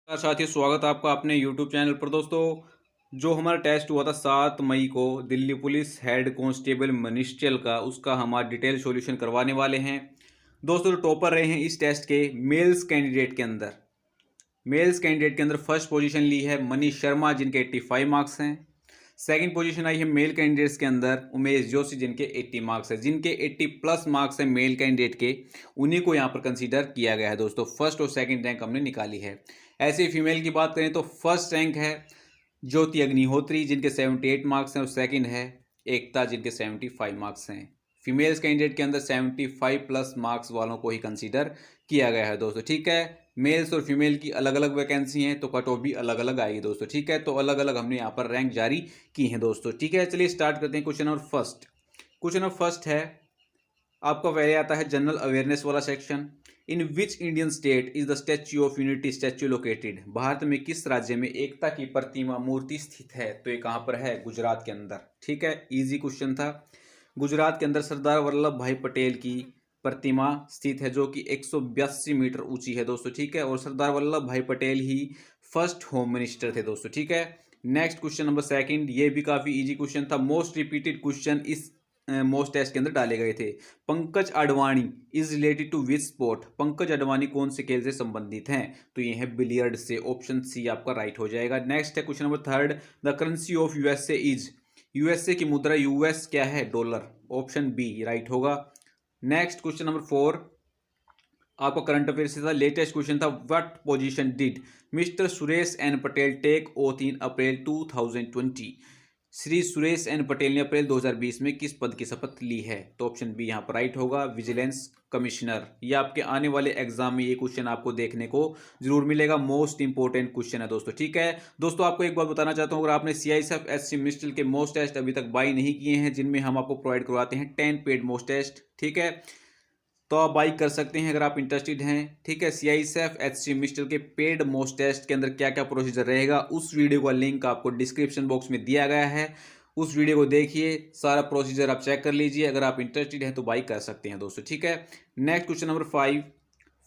साथियों, स्वागत है आपका अपने YouTube चैनल पर। दोस्तों, जो हमारा टेस्ट हुआ था 7 मई को दिल्ली पुलिस हेड कांस्टेबल मनिस्ट्रियल का, उसका हम आज डिटेल सॉल्यूशन करवाने वाले हैं। दोस्तों, जो टॉपर रहे हैं इस टेस्ट के मेल्स कैंडिडेट के अंदर फर्स्ट पोजीशन ली है मनीष शर्मा, जिनके 85 मार्क्स हैं। सेकंड पोजीशन आई है मेल कैंडिडेट्स के अंदर उमेश जोशी, जिनके 80 मार्क्स है। जिनके 80 प्लस मार्क्स हैं मेल कैंडिडेट के, उन्हीं को यहाँ पर कंसीडर किया गया है। दोस्तों, फर्स्ट और सेकंड रैंक हमने निकाली है। ऐसे ही फीमेल की बात करें तो फर्स्ट रैंक है ज्योति अग्निहोत्री, जिनके 78 मार्क्स हैं, और सेकंड है एकता, जिनके 75 मार्क्स हैं। फीमेल्स कैंडिडेट के अंदर 75 प्लस मार्क्स वालों को ही कंसीडर किया गया है। दोस्तों, ठीक है। मेल्स और फीमेल की अलग अलग वैकेंसी हैं, तो कट ऑफ भी अलग अलग आएगी। दोस्तों, ठीक है। तो अलग अलग हमने यहाँ पर रैंक जारी की हैं। दोस्तों, ठीक है। चलिए स्टार्ट करते हैं। Question number first. Question number first है आपका, पहले आता है जनरल अवेयरनेस वाला section. In which Indian state is the statue of unity statue located? Bharat में किस राज्य में एकता की प्रतिमा मूर्ति स्थित है? तो ये कहाँ पर है? गुजरात के अंदर। ठीक है, इजी क्वेश्चन था। गुजरात के अंदर सरदार वल्लभ भाई पटेल की प्रतिमा स्थित है, जो कि 182 मीटर ऊंची है। दोस्तों, ठीक है। और सरदार वल्लभ भाई पटेल ही फर्स्ट होम मिनिस्टर थे। दोस्तों, ठीक है। नेक्स्ट क्वेश्चन नंबर सेकंड, ये भी काफी इजी क्वेश्चन था। मोस्ट रिपीटेड क्वेश्चन इस मोस्ट टेस्ट के अंदर डाले गए थे। Pankaj Advani is related to which sport? Pankaj Advani कौन से खेल से संबंधित हैं? तो ये है बिलियर्ड से। ऑप्शन सी आपका राइट हो जाएगा। नेक्स्ट है question number third, the currency of USA is? USA की मुद्रा यूएस क्या है? डॉलर। ऑप्शन बी राइट होगा। नेक्स्ट क्वेश्चन नंबर फोर आपका करंट अफेयर से था, लेटेस्ट क्वेश्चन था। What position did mister Suresh N Patel take oath in April 2020? Shri Suresh N Patel ने अप्रैल 2020 में किस पद की शपथ ली है? तो ऑप्शन बी यहाँ पर राइट होगा, विजिलेंस कमिश्नर। ये आपके आने वाले एग्जाम में ये क्वेश्चन आपको देखने को जरूर मिलेगा। मोस्ट इंपोर्टेंट क्वेश्चन है। दोस्तों, ठीक है। दोस्तों, आपको एक बात बताना चाहता हूँ, अगर आपने सीआईएसएफ एससी मिनिस्ट्रियल के मोस्ट टेस्ट अभी तक बाई नहीं किए हैं, जिनमें हम आपको प्रोवाइड करवाते हैं 10 पेड मोस्ट टेस्ट, ठीक है, तो आप बाई कर सकते हैं अगर आप इंटरेस्टेड हैं। ठीक है। सीआईएसएफ एचसी मिस्टर के पेड मोस्ट टेस्ट के अंदर क्या क्या प्रोसीजर रहेगा, उस वीडियो का लिंक आपको डिस्क्रिप्शन बॉक्स में दिया गया है। उस वीडियो को देखिए, सारा प्रोसीजर आप चेक कर लीजिए। अगर आप इंटरेस्टेड हैं तो बाई कर सकते हैं। दोस्तों, ठीक है। Next question number 5,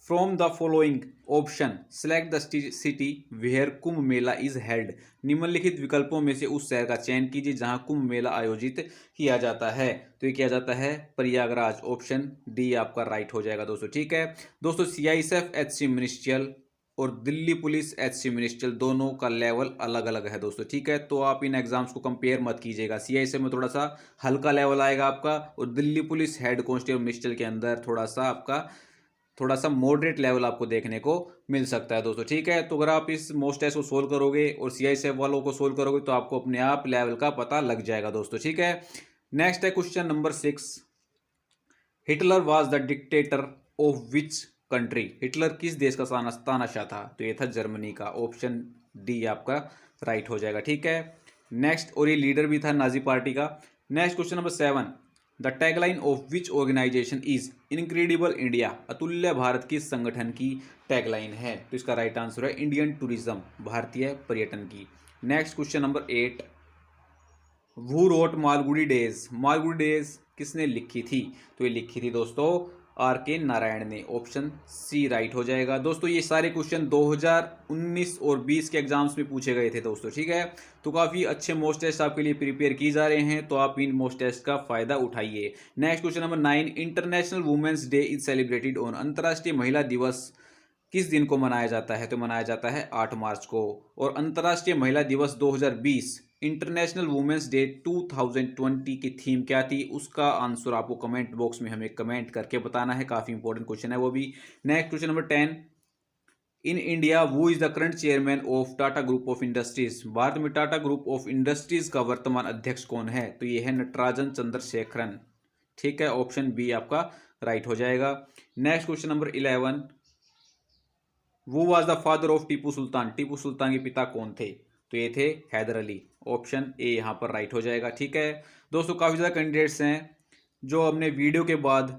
from the following option select the city where Kumbh Mela is held? निम्नलिखित विकल्पों में से उस शहर का चयन कीजिए जहां कुंभ मेला आयोजित किया जाता है। तो ये किया जाता है प्रयागराज। ऑप्शन डी आपका राइट हो जाएगा। दोस्तों, ठीक है। दोस्तों, सीआईएसएफ एचसी मिनिस्ट्रियल और दिल्ली पुलिस एचसी मिनिस्ट्रियल दोनों का लेवल अलग अलग है। दोस्तों, ठीक है। तो आप इन एग्जाम्स को कंपेयर मत कीजिएगा। सीआईएसएफ में थोड़ा सा हल्का लेवल आएगा आपका, और Delhi police head constable ministerial के अंदर थोड़ा सा मॉडरेट लेवल आपको देखने को मिल सकता है। दोस्तों, ठीक है। तो अगर आप इस मोस्ट टेस्ट को सोल्व करोगे और सीआईएसएफ वालों को सोल्व करोगे तो आपको अपने आप लेवल का पता लग जाएगा। दोस्तों, ठीक है। नेक्स्ट है question number 6, Hitler was the dictator of which country? Hitler किस देश का तानाशाह था? तो ये था जर्मनी का। ऑप्शन डी आपका राइट हो जाएगा। ठीक है। नेक्स्ट, और ये लीडर भी था नाजी पार्टी का। Next question number 7, the tagline of which organisation is incredible India? अतुल्य भारत किस संगठन की टैगलाइन है? तो इसका राइट आंसर है इंडियन टूरिज्म, भारतीय पर्यटन की। Next question number 8, who wrote Malgudi days? Malgudi days किसने लिखी थी? तो ये लिखी थी दोस्तों आर के नारायण ने। ऑप्शन सी राइट हो जाएगा। दोस्तों, ये सारे क्वेश्चन 2019 और 20 के एग्जाम्स में पूछे गए थे। दोस्तों, ठीक है। तो काफ़ी अच्छे मोस्ट टेस्ट आपके लिए प्रिपेयर की जा रहे हैं, तो आप इन मोस्ट टेस्ट का फायदा उठाइए। Next question number 9, international women's day is celebrated on? अंतर्राष्ट्रीय महिला दिवस किस दिन को मनाया जाता है? तो मनाया जाता है 8 मार्च को। और अंतर्राष्ट्रीय महिला दिवस 2020 इंटरनेशनल वुमेन्स डे 2020 की थीम क्या थी? उसका आंसर आपको कमेंट बॉक्स में हमें कमेंट करके बताना है। काफ़ी इंपॉर्टेंट क्वेश्चन है वो भी। Next question number 10, in India who is the current chairman of Tata group of industries? Bharat में टाटा ग्रुप ऑफ इंडस्ट्रीज का वर्तमान अध्यक्ष कौन है? तो ये है नटराजन चंद्रशेखरन। ठीक है। ऑप्शन बी आपका राइट हो जाएगा। Next question number 11, who was the father of Tipu Sultan? Tipu Sultan के पिता कौन थे? तो ये थे हैदर अली। ऑप्शन ए यहाँ पर राइट हो जाएगा। ठीक है। दोस्तों, काफ़ी ज़्यादा कैंडिडेट्स हैं जो हमने वीडियो के बाद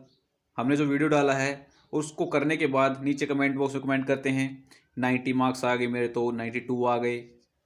हमने जो वीडियो डाला है उसको करने के बाद नीचे कमेंट बॉक्स में कमेंट करते हैं 90 मार्क्स आ गए मेरे, तो 92 आ गए,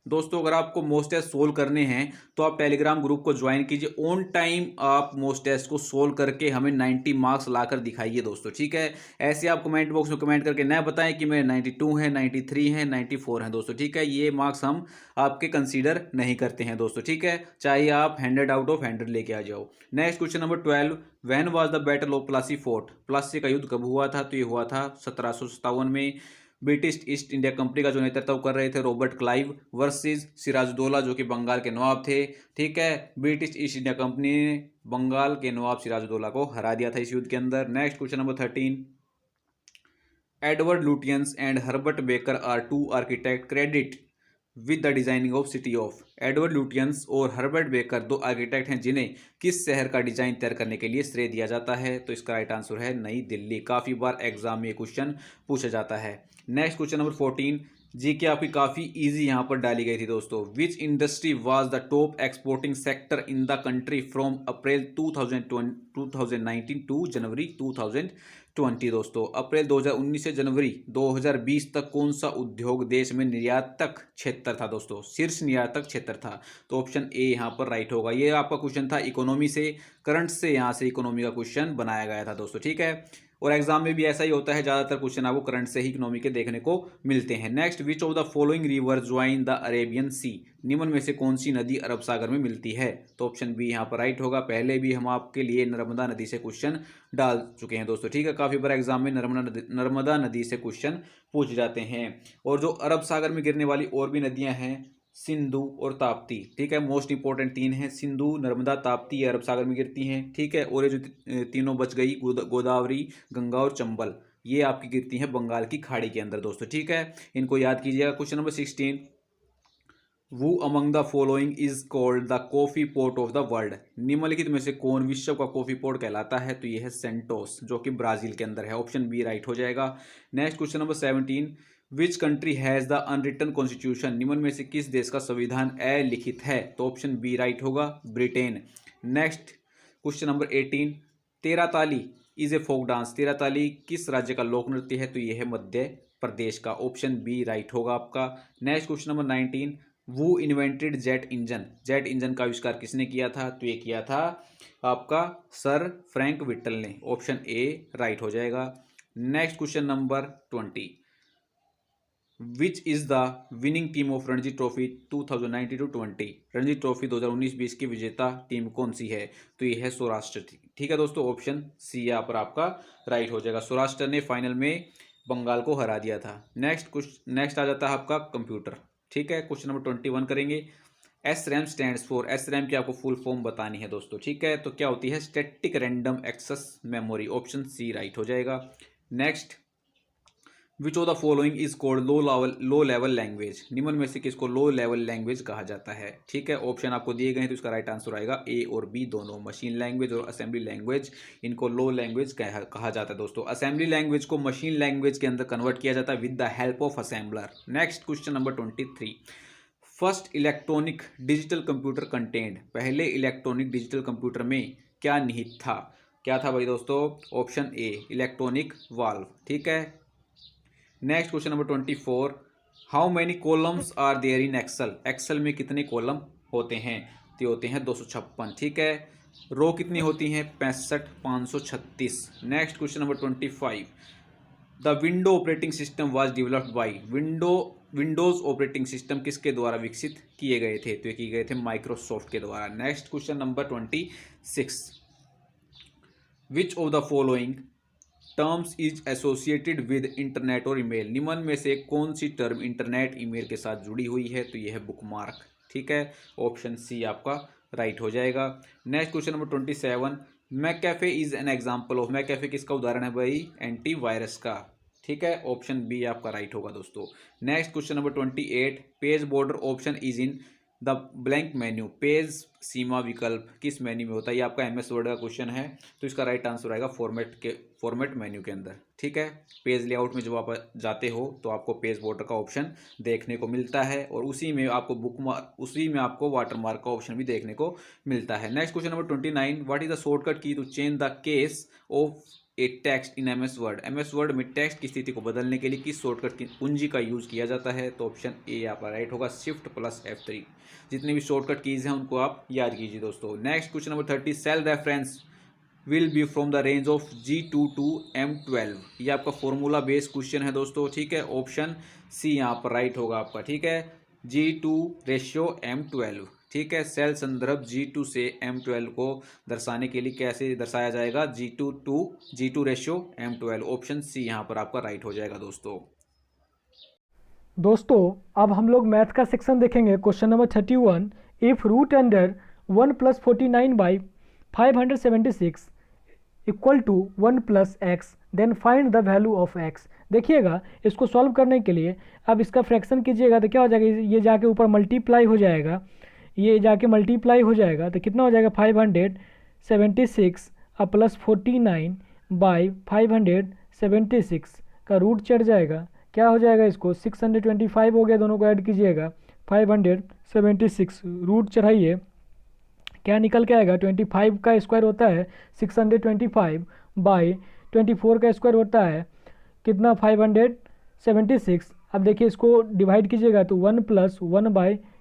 दोस्तों अगर आपको मोस्ट टेस्ट सोल्व करने हैं तो आप टेलीग्राम ग्रुप को ज्वाइन कीजिए। ऑन टाइम आप मोस्ट टेस्ट को सोल्व करके हमें 90 मार्क्स लाकर दिखाइए दोस्तों, ठीक है। ऐसे आप कमेंट बॉक्स में कमेंट करके न बताएं कि मेरे 92 हैं, 93 हैं, 94 हैं दोस्तों, ठीक है। ये मार्क्स हम आपके कंसीडर नहीं करते हैं दोस्तों, ठीक है। चाहे आप 100 आउट ऑफ 100 लेके आ जाओ। Next question number 12, when was the battle of Plassey fort? Plassey का युद्ध कब हुआ था? तो ये हुआ था 1757 में। ब्रिटिश ईस्ट इंडिया कंपनी का जो नेतृत्व कर रहे थे रॉबर्ट क्लाइव वर्सेस सिराजुद्दौला जो कि बंगाल के नवाब थे, ठीक है। ब्रिटिश ईस्ट इंडिया कंपनी ने बंगाल के नवाब सिराजुद्दौला को हरा दिया था इस युद्ध के अंदर। Next question number 13, Edward Lutyens and Herbert Baker are two architect credit with the designing of city of? Edward Lutyens और हर्बर्ट बेकर दो आर्किटेक्ट हैं जिन्हें किस शहर का डिजाइन तैयार करने के लिए श्रेय दिया जाता है? तो इसका राइट आंसर है नई दिल्ली। काफी बार एग्जाम में क्वेश्चन पूछा जाता है। नेक्स्ट क्वेश्चन नंबर 14, जी के आपकी काफी इजी यहां पर डाली गई थी दोस्तों। Which industry was the top exporting sector in the country from April 2019 to January 2020? दोस्तों अप्रैल 2019 से जनवरी 2020 तक कौन सा उद्योग देश में निर्यातक क्षेत्र था दोस्तों? शीर्ष निर्यातक क्षेत्र था। तो ऑप्शन ए यहाँ पर राइट होगा। ये आपका क्वेश्चन था इकोनॉमी से, करंट से, यहाँ से इकोनॉमी का क्वेश्चन बनाया गया था दोस्तों, ठीक है। और एग्जाम में भी ऐसा ही होता है, ज्यादातर क्वेश्चन आपको करंट से ही इकोनॉमी के देखने को मिलते हैं। Next, which of the following river join the Arabian sea? निम्न में से कौन सी नदी अरब सागर में मिलती है? तो ऑप्शन बी यहाँ पर राइट होगा। पहले भी हम आपके लिए नर्मदा नदी से क्वेश्चन डाल चुके हैं दोस्तों, ठीक है। काफी बार एग्जाम में नर्मदा नदी से क्वेश्चन पूछ जाते हैं। और जो अरब सागर में गिरने वाली और भी नदियां हैं, सिंधु और ताप्ती, ठीक है। मोस्ट इंपॉर्टेंट तीन हैं, सिंधु, नर्मदा, ताप्ती, ये अरब सागर में गिरती हैं, ठीक है। और ये जो तीनों बच गई, गोदावरी, गंगा और चंबल, ये आपकी गिरती हैं बंगाल की खाड़ी के अंदर दोस्तों, ठीक है। इनको याद कीजिएगा। क्वेश्चन नंबर 16, वो among the following is called the coffee port of the world? निम्नलिखित में से कौन विश्व का कॉफी पोर्ट कहलाता है? तो ये है सेंटोस, जो कि ब्राजील के अंदर है। ऑप्शन बी राइट हो जाएगा। Next question number 17, which country has the unwritten constitution? निम्न में से किस देश का संविधान अलिखित है? तो ऑप्शन बी राइट होगा, ब्रिटेन। नेक्स्ट क्वेश्चन नंबर 18, तेरा ताली इज ए फोक डांस? तेरा ताली किस राज्य का लोक नृत्य है? तो यह है मध्य प्रदेश का। ऑप्शन बी राइट होगा आपका। नेक्स्ट क्वेश्चन नंबर 19, वो invented jet engine? Jet engine का आविष्कार किसने किया था? तो ये किया था आपका सर फ्रैंक विटल ने। ऑप्शन ए राइट हो जाएगा। Next question number 20, which is the winning team of Ranji trophy 2019-20? Ranji trophy 2019-20 की विजेता टीम कौन सी है? तो ये है सौराष्ट्र, ठीक है दोस्तों। ऑप्शन सी यहाँ पर आपका राइट हो जाएगा। सौराष्ट्र ने फाइनल में बंगाल को हरा दिया था। नेक्स्ट आ जाता है आपका कंप्यूटर, ठीक है। क्वेश्चन नंबर 21 करेंगे। S RAM stands for? S RAM की आपको फुल फॉर्म बतानी है दोस्तों, ठीक है। तो क्या होती है? Static random access memory. Option C right हो जाएगा। Next, which of the following is called low level language? निम्न में से किसको लो लेवल लैंग्वेज कहा जाता है? ठीक है, ऑप्शन आपको दिए गए हैं तो इसका राइट आंसर आएगा ए और बी दोनों। मशीन लैंग्वेज और असेंबली लैंग्वेज, इनको लो लैंग्वेज कहा जाता है दोस्तों। असेंबली लैंग्वेज को मशीन लैंग्वेज के अंदर कन्वर्ट किया जाता है with the help of assembler. Next question number 23, first electronic digital computer content? पहले इलेक्ट्रॉनिक डिजिटल कंप्यूटर में क्या निहित था? क्या था भाई दोस्तों? ऑप्शन ए इलेक्ट्रॉनिक वाल्व, ठीक है। Next question number 24, how many columns are there in Excel? Excel में कितने कॉलम होते हैं? तो होते हैं 256, ठीक है। रो कितनी होती हैं? 65, 536। Next question number 25, the window operating system was developed by? Windows operating system किसके द्वारा विकसित किए गए थे? तो ये किए गए थे माइक्रोसॉफ्ट के द्वारा। Next question number 26, which of the following terms is associated with internet और ईमेल? निम्न में से कौन सी टर्म इंटरनेट ईमेल के साथ जुड़ी हुई है? तो यह है बुकमार्क, ठीक है। ऑप्शन सी आपका राइट हो जाएगा। Next question number 27, McCafe is an example of? McCafe किसका उदाहरण है भाई? एंटीवायरस का, ठीक है। ऑप्शन बी आपका राइट होगा दोस्तों। Next question number 28, page border option is in the blank menu? Page सीमा विकल्प किस मेन्यू में होता है? ये आपका एमएस वर्ड का क्वेश्चन है, तो इसका राइट आंसर आएगा फॉर्मेट मेन्यू के अंदर, ठीक है। पेज लेआउट में जब आप जाते हो तो आपको पेज बॉर्डर का ऑप्शन देखने को मिलता है, और उसी में आपको वाटरमार्क का ऑप्शन भी देखने को मिलता है। Next question number 29, what is the shortcut key to change the case of a text in MS Word. MS Word में टेक्स्ट की स्थिति को बदलने के लिए किस शॉर्टकट की कुंजी का यूज़ किया जाता है? तो ऑप्शन ए यहाँ पर राइट होगा, शिफ्ट प्लस F3। जितने भी शॉर्टकट कीज़ हैं उनको आप याद कीजिए दोस्तों। Next question number 30, cell reference will be from the range of G2 to M12। ये आपका फॉर्मूला बेस्ड क्वेश्चन है दोस्तों, ठीक है। ऑप्शन सी यहाँ पर राइट होगा आपका, ठीक है। G2:M12, ठीक है। सेल संदर्भ G2 से M12 को दर्शाने के लिए कैसे दर्शाया जाएगा? G2:M12। ऑप्शन सी यहाँ पर आपका राइट हो जाएगा दोस्तों। दोस्तों अब हम लोग मैथ का सेक्शन देखेंगे। Question number 31, if root under 1 + 49/576 equal to 1 + x then find the value of x। देखिएगा इसको सॉल्व करने के लिए अब इसका फ्रैक्शन कीजिएगा तो क्या हो जाएगा, ये जाके ऊपर मल्टीप्लाई हो जाएगा, ये जाके मल्टीप्लाई हो जाएगा तो कितना हो जाएगा 576 + 49/576 का रूट चढ़ जाएगा, क्या हो जाएगा इसको 625 हो गया, दोनों को ऐड कीजिएगा 576 रूट चढ़ाइए, क्या निकल के आएगा 25 का स्क्वायर होता है 625/24 का स्क्वायर होता है कितना 576। अब देखिए इसको डिवाइड कीजिएगा तो 1 +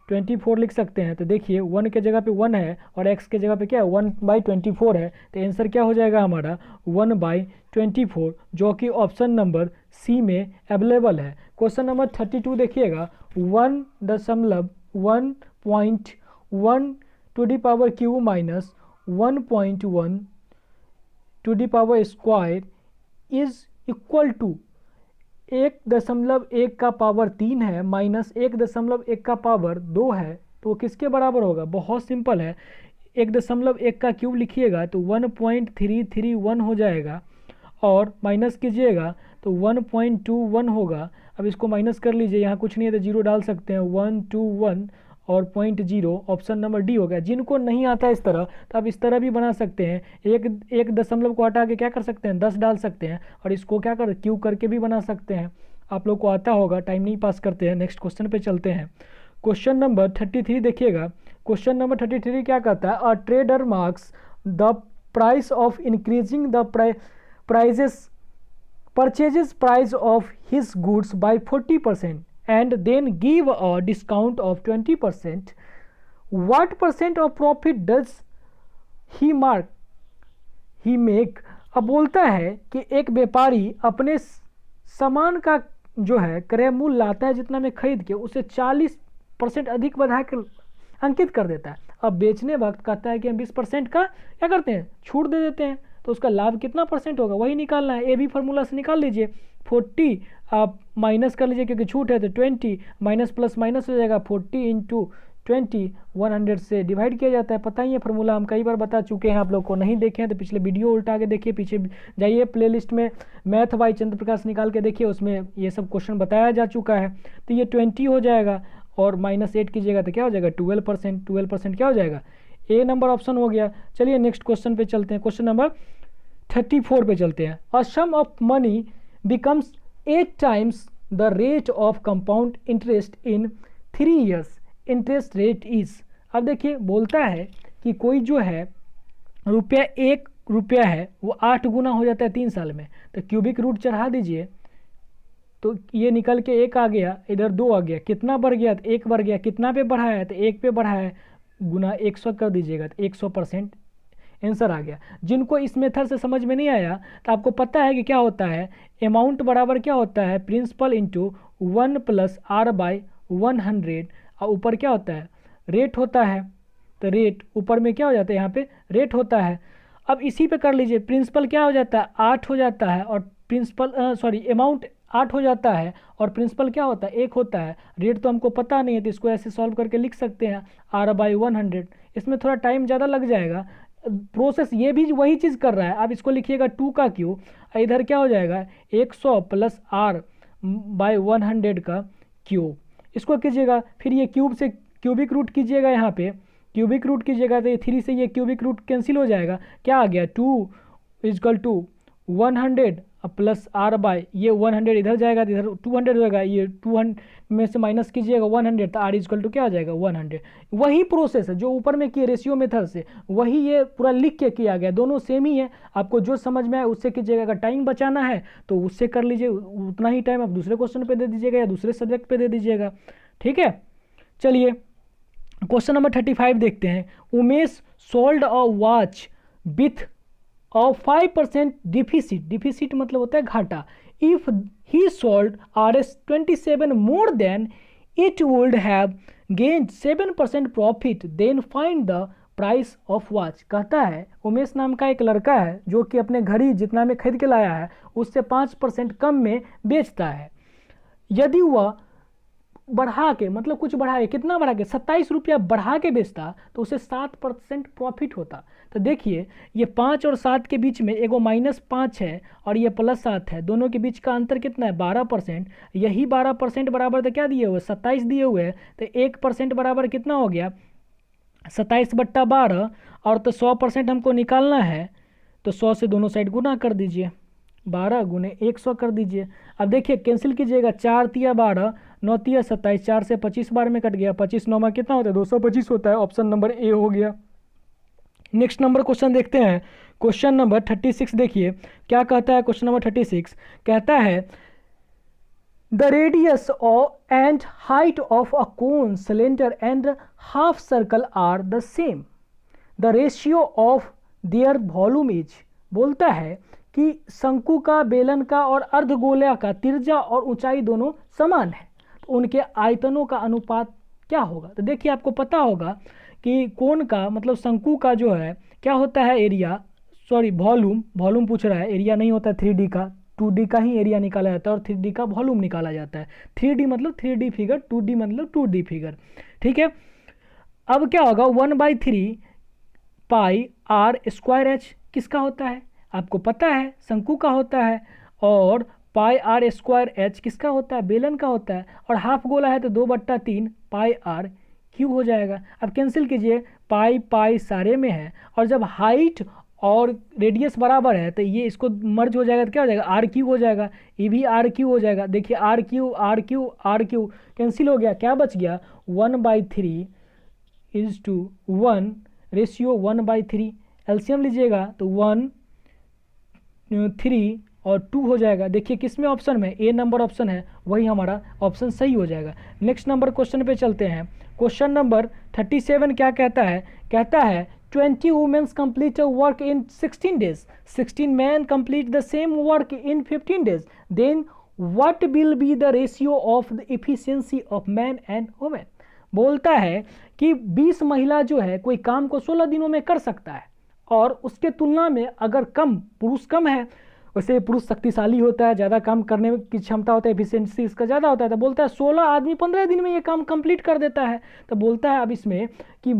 1/24 लिख सकते हैं। तो देखिए 1 के जगह पे 1 है और x के जगह पे क्या है 1/24 है, तो आंसर क्या हो जाएगा हमारा 1/24, जो कि ऑप्शन नंबर सी में अवेलेबल है। क्वेश्चन नंबर 32 देखिएगा, 1.1 to the power Q minus 1.1 to the power square is equal to 1.1 का पावर 3 है माइनस 1.1 का पावर 2 है, तो किसके बराबर होगा? बहुत सिंपल है, 1.1 का क्यूब लिखिएगा तो 1.331 हो जाएगा और माइनस कीजिएगा तो 1.21 होगा। अब इसको माइनस कर लीजिए, यहाँ कुछ नहीं है तो जीरो डाल सकते हैं, 121 और 0.0 ऑप्शन नंबर डी हो गया। जिनको नहीं आता इस तरह तो आप इस तरह भी बना सकते हैं, एक दशमलव को हटा के क्या कर सकते हैं 10 डाल सकते हैं और इसको क्या कर क्यू करके भी बना सकते हैं। आप लोग को आता होगा, टाइम नहीं पास करते हैं। नेक्स्ट क्वेश्चन पे चलते हैं। क्वेश्चन नंबर 33 देखिएगा। क्वेश्चन नंबर 33 क्या कहता है, a trader marks the price of increasing the purchases price of his goods by 40% and then give a discount of 20%. What % of profit does he make? अब बोलता है कि एक व्यापारी अपने सामान का जो है क्रय मूल्य लाता है जितना में खरीद के उसे 40% अधिक बढ़ा कर अंकित कर देता है। अब बेचने वक्त कहता है कि हम 20% का क्या करते हैं छूट दे देते हैं, तो उसका लाभ कितना % होगा वही निकालना है। ए बी फार्मूला से निकाल लीजिए, 40 आप माइनस कर लीजिए क्योंकि छूट है तो 20 माइनस प्लस माइनस हो जाएगा, 40 × 20 100 से डिवाइड किया जाता है। पता ही है फार्मूला, हम कई बार बता चुके हैं, आप लोग को नहीं देखे हैं तो पिछले वीडियो उल्टा के देखिए, पीछे जाइए प्लेलिस्ट में मैथ बाई चंद्र प्रकाश निकाल के देखिए, उसमें ये सब क्वेश्चन बताया जा चुका है। तो ये 20 हो जाएगा और -8 कीजिएगा तो क्या हो जाएगा 12%। 12% क्या हो जाएगा, ए नंबर ऑप्शन हो गया। चलिए नेक्स्ट क्वेश्चन पे चलते हैं। क्वेश्चन नंबर 34 पे चलते हैं। अ सम of money becomes 8 times the rate of compound interest in 3 years. Interest rate is, अब देखिए बोलता है कि कोई जो है रुपया 1 रुपया है वो 8 गुना हो जाता है 3 साल में, तो क्यूबिक रूट चढ़ा दीजिए तो ये निकल के 1 आ गया, इधर 2 आ गया, कितना बढ़ गया तो 1 बढ़ गया, कितना पे बढ़ा है तो 1 पे बढ़ा है, गुना 100 कर दीजिएगा तो 100% आंसर आ गया। जिनको इस मेथड से समझ में नहीं आया तो आपको पता है कि क्या होता है, अमाउंट बराबर क्या होता है प्रिंसिपल इंटू 1 + r/100 और ऊपर क्या होता है रेट होता है, तो रेट ऊपर में क्या हो जाता है यहाँ पे रेट होता है। अब इसी पे कर लीजिए, प्रिंसिपल क्या हो जाता है 8 हो जाता है और अमाउंट 8 हो जाता है और प्रिंसिपल क्या होता है 1 होता है। रेट तो हमको पता नहीं है तो इसको ऐसे सॉल्व करके लिख सकते हैं r/100। इसमें थोड़ा टाइम ज़्यादा लग जाएगा, प्रोसेस ये भी वही चीज़ कर रहा है। अब इसको लिखिएगा 2 का क्यू, इधर क्या हो जाएगा 100 + r/100 का क्यूब, इसको कीजिएगा। फिर ये क्यूब से क्यूबिक रूट कीजिएगा, यहाँ पे क्यूबिक रूट कीजिएगा तो ये 3 से ये क्यूबिक रूट कैंसिल हो जाएगा, क्या आ गया 2 = 100 प्लस आर बाय ये 100 इधर जाएगा तो इधर 200 होगा, ये 200 में से माइनस कीजिएगा 100 तो आर इजकल टू क्या हो जाएगा 100। वही प्रोसेस है जो ऊपर में किए रेशियो मेथड से, वही ये पूरा लिख के किया गया, दोनों सेम ही है। आपको जो समझ में आए उससे कीजिएगा, अगर टाइम बचाना है तो उससे कर लीजिए, उतना ही टाइम आप दूसरे क्वेश्चन पे दे दीजिएगा या दूसरे सब्जेक्ट पे दे दीजिएगा, ठीक है। चलिए क्वेश्चन नंबर 35 देखते हैं। Umesh sold a watch with और 5% डिफिसिट, डिफिसिट मतलब होता है घाटा। If he sold RS27 more than it would have gained 7% profit, then find the price of watch. कहता है उमेश नाम का एक लड़का है जो कि अपने घड़ी जितना में खरीद के लाया है उससे 5% कम में बेचता है। यदि वह बढ़ा के, मतलब कुछ बढ़ा के, कितना बढ़ा के 27 रुपया बढ़ा के बेचता तो उसे 7% प्रॉफिट होता। तो देखिए ये 5 और 7 के बीच में एगो -5 है और ये +7 है, दोनों के बीच का अंतर कितना है 12%। यही 12% बराबर तो क्या दिए हुए 27 दिए हुए हैं, तो 1% बराबर कितना हो गया 27/12, और तो 100% हमको निकालना है तो 100 से दोनों साइड गुना कर दीजिए, 12 गुने 100 कर दीजिए। अब देखिए कैंसिल कीजिएगा, 4 तिया 12, 9 तिया 27, 4 से 25 बार में कट गया, 25 9 में कितना होता है 225 होता है। ऑप्शन नंबर ए हो गया। नेक्स्ट नंबर क्वेश्चन देखते हैं, क्वेश्चन नंबर 36 देखिए क्या कहता है। क्वेश्चन नंबर 36 कहता है the radius and height of a cone cylinder and half circle are the same, the ratio of their volume is. बोलता है कि शंकु का, बेलन का और अर्धगोला का त्रिज्या और ऊंचाई दोनों समान है, तो उनके आयतनों का अनुपात क्या होगा। तो देखिए आपको पता होगा कि कोन का मतलब शंकु का जो है क्या होता है एरिया, सॉरी वॉल्यूम, वॉल्यूम पूछ रहा है, एरिया नहीं होता है 3D का, 2D का ही एरिया निकाला जाता है और 3D का वॉल्यूम निकाला जाता है। 3D मतलब 3D फिगर, 2D मतलब 2D फिगर, ठीक है। अब क्या होगा 1/3 पाई आर स्क्वायर एच किसका होता है, आपको पता है शंकु का होता है, और पाई आर स्क्वायर एच किसका होता है बेलन का होता है, और हाफ गोला है तो 2/3 पाई आर क्यू हो जाएगा। अब कैंसिल कीजिए, पाई पाई सारे में है, और जब हाइट और रेडियस बराबर है तो ये इसको मर्ज हो जाएगा तो क्या हो जाएगा आर क्यू हो जाएगा, ये भी आर क्यू हो जाएगा। देखिए R Q R Q R Q cancel हो गया, क्या बच गया 1/3 = 1 रेशियो 1/3। एलसीएम लीजिएगा तो 1 3 और 2 हो जाएगा। देखिए किस में ऑप्शन में, ए नंबर ऑप्शन है, वही हमारा ऑप्शन सही हो जाएगा। नेक्स्ट नंबर क्वेश्चन पे चलते हैं। क्वेश्चन नंबर 37 क्या कहता है, कहता है 20 women's complete a work in 16 days, 16 men complete the same work in 15 days, then what will be the ratio of the efficiency of men and women। बोलता है कि 20 महिला जो है कोई काम को 16 दिनों में कर सकता है, और उसके तुलना में अगर कम पुरुष कम है, वैसे पुरुष शक्तिशाली होता है, ज़्यादा काम करने की क्षमता होता है, एफिशिएंसी इसका ज़्यादा होता है, तो बोलता है 16 आदमी 15 दिन में ये काम कंप्लीट कर देता है। तो बोलता है अब इसमें कि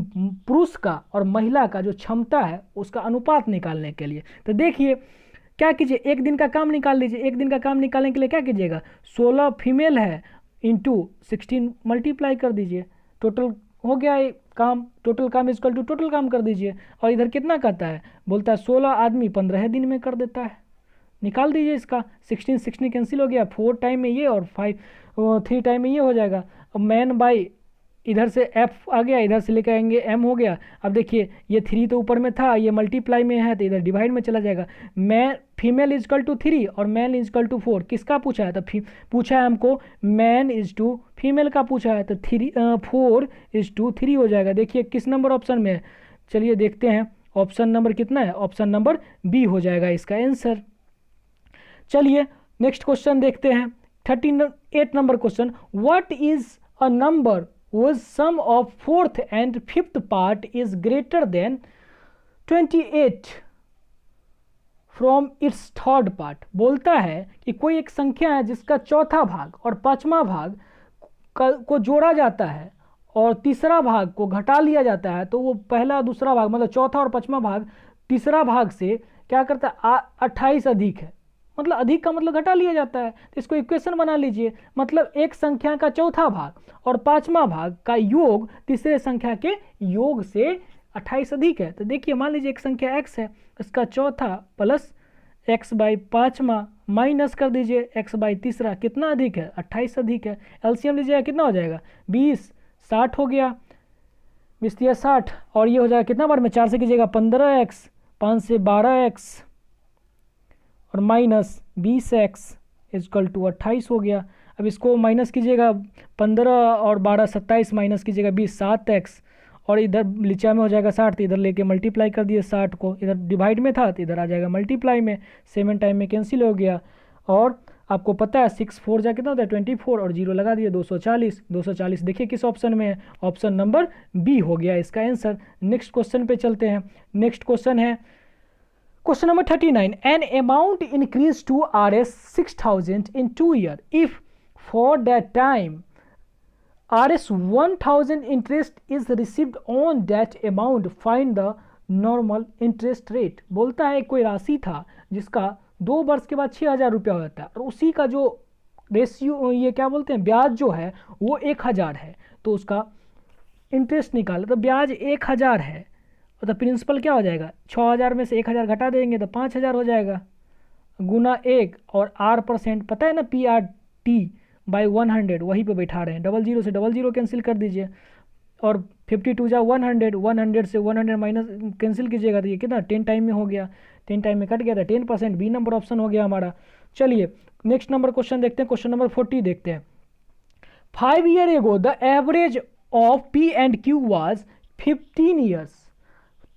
पुरुष का और महिला का जो क्षमता है उसका अनुपात निकालने के लिए, तो देखिए क्या कीजिए, एक दिन का काम निकाल लीजिए। एक दिन का काम निकालने के लिए क्या कीजिएगा, 16 फीमेल है इंटू 16 मल्टीप्लाई कर दीजिए, टोटल हो गया ये काम, टोटल काम इजकल टू टोटल काम कर दीजिए। और इधर कितना कहता है, बोलता है 16 आदमी 15 दिन में कर देता है, निकाल दीजिए इसका। 16 16 कैंसिल हो गया, 4 टाइम में ये और 3 टाइम में ये हो जाएगा। अब मैन बाई इधर से एफ आ गया, इधर से लेकर आएंगे एम हो गया। अब देखिए ये 3 तो ऊपर में था, ये मल्टीप्लाई में है तो इधर डिवाइड में चला जाएगा। मैन फीमेल इजकल टू 3 और मैन इजकल टू 4, किसका पूछा है, तो पूछा है हमको मैन इज टू फीमेल का पूछा है, तो 4 = 3 हो जाएगा। देखिए किस नंबर ऑप्शन में है, चलिए देखते हैं ऑप्शन नंबर कितना है, ऑप्शन नंबर बी हो जाएगा इसका आंसर। चलिए नेक्स्ट क्वेश्चन देखते हैं 38 number question, what is a number whose sum of 4th and 5th part is greater than 28 from its 3rd part। बोलता है कि कोई एक संख्या है जिसका चौथा भाग और पांचवा भाग को जोड़ा जाता है और तीसरा भाग को घटा लिया जाता है, तो वो पहला दूसरा भाग मतलब चौथा और पांचवा भाग तीसरा भाग से क्या करता है 28 अधिक है, मतलब अधिक का मतलब घटा लिया जाता है। तो इसको इक्वेशन बना लीजिए, मतलब एक संख्या का चौथा भाग और पांचवा भाग का योग तीसरे संख्या के योग से 28 अधिक है। तो देखिए मान लीजिए एक संख्या x है, इसका चौथा प्लस x बाई पाँचवा माइनस कर दीजिए x बाई तीसरा, कितना अधिक है 28 अधिक है। एलसीएम लीजिएगा कितना हो जाएगा 20, 60 हो गया, 20 या 60, और ये हो जाएगा कितना बार में 4 से कीजिएगा 15x, 5 से 12x और माइनस 20x इजकल टू 28 हो गया। अब इसको माइनस कीजिएगा 15 और 12 27 माइनस कीजिएगा 20 7x, और इधर लीचा में हो जाएगा 60, तो इधर लेके मल्टीप्लाई कर दिए 60 को, इधर डिवाइड में था तो इधर आ जाएगा मल्टीप्लाई में, 7 टाइम में कैंसिल हो गया। और आपको पता है 6 4 जा कितना होता है 24, और 0 लगा दिए 240। 240 देखिए किस ऑप्शन में है, ऑप्शन नंबर बी हो गया इसका आंसर। नेक्स्ट क्वेश्चन पे चलते हैं। नेक्स्ट क्वेश्चन है question number 39, an amount increase to Rs 6000 in 2 years if for that time Rs 1000 interest is received on that amount, find the normal interest rate। बोलता है कोई राशि था जिसका 2 वर्ष के बाद 6000 रुपया होता है, और उसी का जो रेशियो ये क्या बोलते हैं ब्याज जो है वो 1000 है, तो उसका इंटरेस्ट निकाले तो ब्याज 1000 है, तो प्रिंसिपल क्या हो जाएगा 6000 में से 1000 घटा देंगे तो 5000 हो जाएगा, गुना 1 और R% पता है ना PRT बाई 100 वहीं पे बैठा रहे हैं, 00 से 00 कैंसिल कर दीजिए, और 52 जा 100, 100 से 100 माइनस कैंसिल कीजिएगा तो ये कितना 10 टाइम में हो गया, 10 टाइम में कट गया था 10%, बी नंबर ऑप्शन हो गया हमारा। चलिए नेक्स्ट नंबर क्वेश्चन देखते हैं, क्वेश्चन नंबर 40 देखते हैं। 5 years ago the average of P and Q was 15 years.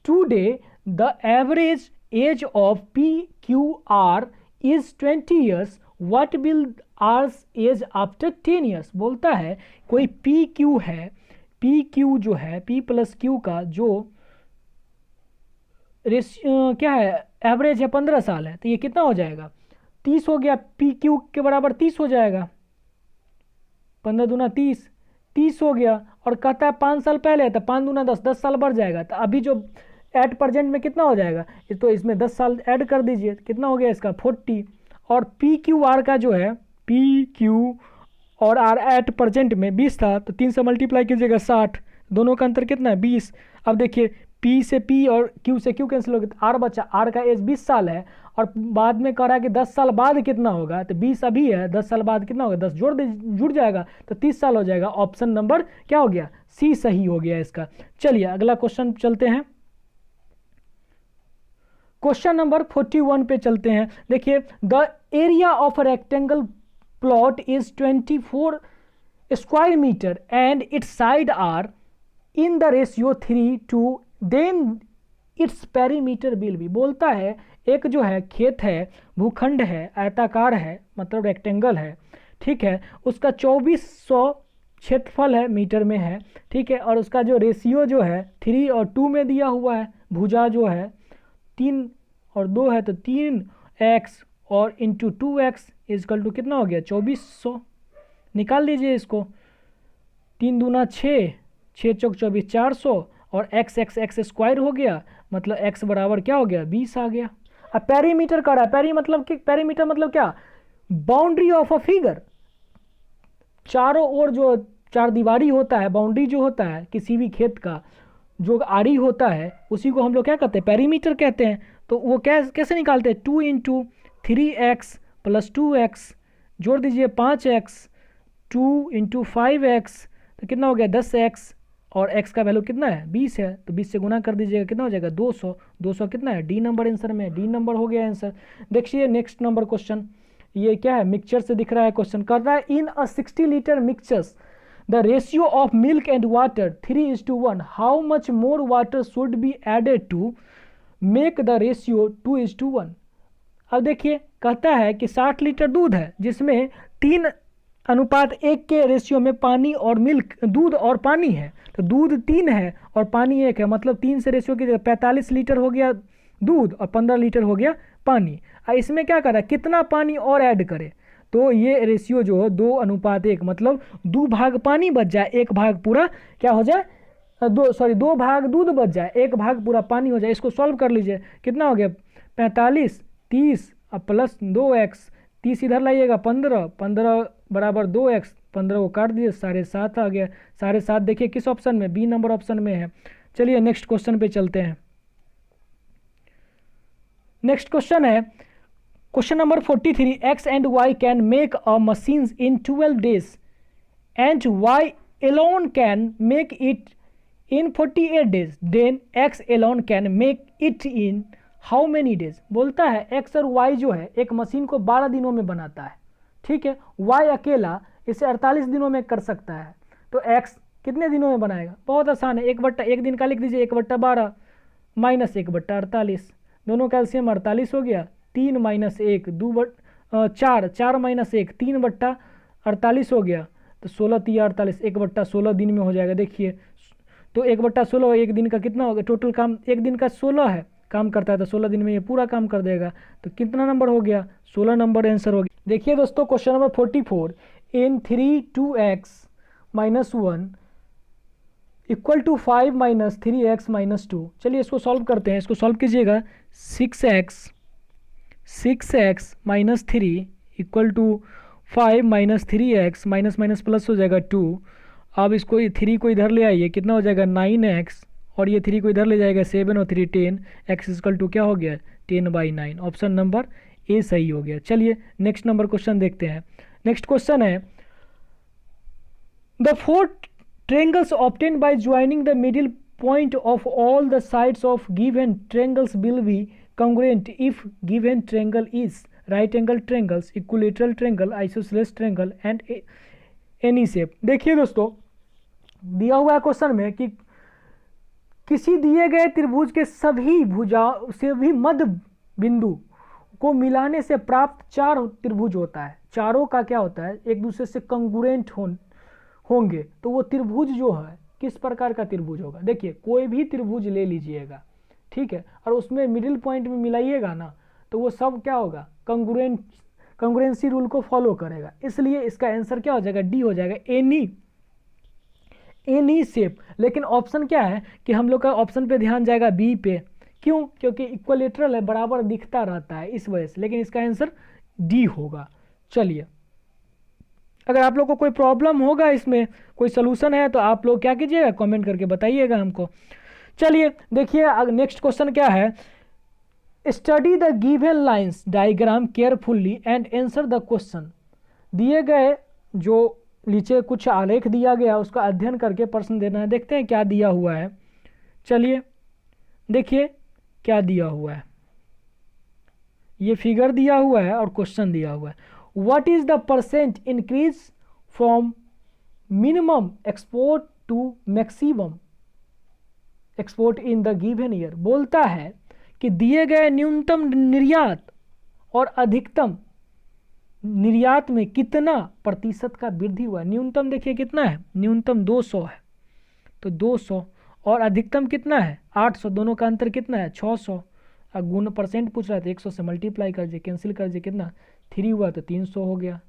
Today the average age of PQR is 20 years. What will R's age after 10 years? बोलता है कोई PQ है, PQ जो है P प्लस Q का जो क्या है एवरेज है 15 साल है, तो ये कितना हो जाएगा 30 हो गया, PQ के बराबर 30 हो जाएगा, 15 दूना 30, 30 हो गया, और कहता है 5 साल पहले, तो 5 दूना 10, 10 साल बढ़ जाएगा, तो अभी जो एट प्रेजेंट में कितना हो जाएगा, तो इसमें 10 साल ऐड कर दीजिए, कितना हो गया इसका 40, और PQR का जो है PQ और R एट प्रेजेंट में 20 था, तो 3 से मल्टीप्लाई कीजिएगा 60, दोनों का अंतर कितना है 20। अब देखिए P से P और Q से Q कैंसिल हो गया, तो R बचा, R का एज 20 साल है, और बाद में कह रहा है कि 10 साल बाद कितना होगा, तो 20 अभी है, 10 साल बाद कितना होगा 10 जुड़ जाएगा तो 30 साल हो जाएगा। ऑप्शन नंबर क्या हो गया सी सही हो गया इसका। चलिए अगला क्वेश्चन चलते हैं, क्वेश्चन नंबर 41 पे चलते हैं। देखिए the area of rectangle plot is 24 square metre and its side are in the ratio 3:2, then its perimeter will be. बोलता है एक जो है खेत है, भूखंड है, आयताकार है, मतलब रेक्टेंगल है, ठीक है, उसका 2400 क्षेत्रफल है, मीटर में है, ठीक है, और उसका जो रेशियो जो है 3 और 2 में दिया हुआ है, भुजा जो है 3 और 2 है, तो 3x और इंटू 2x इजकल टू कितना हो गया 2400, निकाल लीजिए इसको, 3 दूना 6, 6 चौक 24, 400, और x स्क्वायर हो गया, मतलब x बराबर क्या हो गया 20 आ गया। अब पेरीमीटर कर रहा है, पेरीमीटर मतलब क्या, बाउंड्री ऑफ अ फिगर, चारों ओर जो चार दीवारी होता है, बाउंड्री जो होता है किसी भी खेत का जो आड़ी होता है उसी को हम लोग क्या कहते हैं पेरीमीटर कहते हैं। तो वो कैसे निकालते हैं 2 इंटू 3x प्लस 2x जोड़ दीजिए 5x, 2 इंटू 5x तो कितना हो गया 10x, और x का वैल्यू कितना है 20 है, तो 20 से गुना कर दीजिएगा कितना हो जाएगा 200, 200 कितना है डी नंबर आंसर में, डी नंबर हो गया आंसर। देखिए नेक्स्ट नंबर क्वेश्चन, ये क्या है मिक्सचर से दिख रहा है, क्वेश्चन कर रहा है in a 60 litre mixtures the ratio of milk and water 3:1, how much more water should be added to make the ratio 2:1। अब देखिए कहता है कि 60 लीटर दूध है जिसमें 3:1 के रेशियो में पानी और मिल्क, दूध और पानी है, तो दूध 3 है और पानी 1 है, मतलब 3 से रेशियो की 45 लीटर हो गया दूध और 15 लीटर हो गया पानी। इसमें क्या कर रहा है कितना पानी और ऐड करे, तो ये रेशियो जो है 2:1, मतलब 2 भाग पानी बच जाए, 1 भाग पूरा क्या हो जाए 2 भाग दूध बच जाए, 1 भाग पूरा पानी हो जाए। इसको सॉल्व कर लीजिए कितना हो गया 45, 30 और प्लस 2x, 30 इधर लाइएगा 15, 15 बराबर 2x, 15 को काट दिए 7.5 आ गया, 7.5 देखिए किस ऑप्शन में, बी नंबर ऑप्शन में है। चलिए नेक्स्ट क्वेश्चन पे चलते हैं। नेक्स्ट क्वेश्चन है question number 43, x and y can make a machines in 12 days and y alone can make it in 48 days, then x alone can make it in how many days। बोलता है x और y जो है एक machine को 12 दिनों में बनाता है, ठीक है। y अकेला इसे 48 दिनों में कर सकता है, तो x कितने दिनों में बनाएगा? बहुत आसान है, 1/1 दिन का लिख दीजिए, 1/12 माइनस 1/48, दोनों का एलसीएम 48 हो गया, 3 माइनस 1 4, 4 माइनस 1 3/48 हो गया, तो 16 3 48, 1/16 दिन में हो जाएगा। देखिए तो 1/16 एक दिन का कितना होगा? टोटल काम एक दिन का 16 है, काम करता है, तो 16 दिन में ये पूरा काम कर देगा। तो कितना नंबर हो गया? 16 नंबर आंसर हो गया। देखिए दोस्तों question number 44, in 3 2x - 1 equal to 5 - 3x - 2। चलिए इसको सॉल्व करते हैं, इसको सॉल्व कीजिएगा। 6x - 3 equal to 5 - 3x minus minus plus हो जाएगा 2। अब इसको 3 को इधर ले आइए, कितना हो जाएगा? 9x, और ये 3 को इधर ले जाएगा 7 और 3 10, x इक्वल टू क्या हो गया? 10/9। ऑप्शन नंबर ए सही हो गया। चलिए नेक्स्ट नंबर क्वेश्चन देखते हैं। नेक्स्ट क्वेश्चन है, the 4 triangles obtained by joining the middle point of all the sides of given triangles will be congruent if given triangle is right angle triangles, equilateral triangle, isosceles triangle and any shape। देखिए दोस्तों दिया हुआ है question में कि किसी दिए गए त्रिभुज के सभी मध्य बिंदु को मिलाने से प्राप्त 4 त्रिभुज होता है। चारों का क्या होता है? एक दूसरे से कंगुरेंट होंगे, तो वो त्रिभुज जो है किस प्रकार का त्रिभुज होगा? देखिए कोई भी त्रिभुज ले लीजिएगा, ठीक है, और उसमें मिडिल पॉइंट में मिलाइएगा ना, तो वो सब क्या होगा? कंगुरेंसी रूल को फॉलो करेगा। इसलिए इसका आंसर क्या हो जाएगा? डी हो जाएगा, एनी शेप। लेकिन ऑप्शन क्या है कि हम लोग का ऑप्शन पे ध्यान जाएगा बी पे। क्यों? क्योंकि इक्वलेटरल है, बराबर दिखता रहता है इस वजह से, लेकिन इसका आंसर डी होगा। चलिए अगर आप लोग को कोई प्रॉब्लम होगा, इसमें कोई सोल्यूशन है, तो आप लोग क्या कीजिएगा? कमेंट करके बताइएगा हमको। चलिए देखिए नेक्स्ट क्वेश्चन क्या है, study the given lines diagram carefully and answer the question. दिए गए जो नीचे कुछ आलेख दिया गया उसका अध्ययन करके प्रश्न देना है। देखते हैं क्या दिया हुआ है। चलिए देखिए क्या दिया हुआ है, ये फिगर दिया हुआ है और क्वेश्चन दिया हुआ है। What is the percent increase from minimum export to maximum export in the given year? बोलता है कि दिए गए न्यूनतम निर्यात और अधिकतम निर्यात में कितना प्रतिशत का वृद्धि हुआ। न्यूनतम देखिए कितना है? न्यूनतम 200 है, तो 200, और अधिकतम कितना है? 800, दोनों का अंतर कितना है? 600। अब गुण परसेंट पूछ रहा था, 100 से मल्टीप्लाई कर दीजिए, कैंसिल कर दीजिए, कितना 3 हुआ, तो 300 हो गया।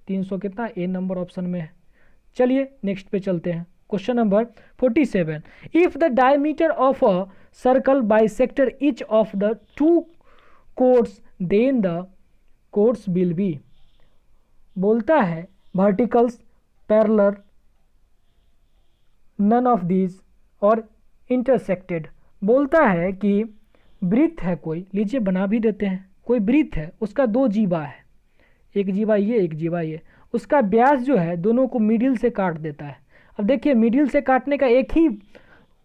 300 कितना? ए नंबर ऑप्शन में है। चलिए नेक्स्ट पे चलते हैं। Question number 47, if the diameter of a circle bisector each of the 2 chords then the chords will be. बोलता है verticals, parallel, none of these or intersected. बोलता है कि वृत्त है कोई, लीजिए बना भी देते हैं, कोई वृत्त है, उसका 2 जीवा है, एक जीवा ये एक जीवा ये, उसका व्यास जो है दोनों को मिडिल से काट देता है। अब देखिए मिडिल से काटने का एक ही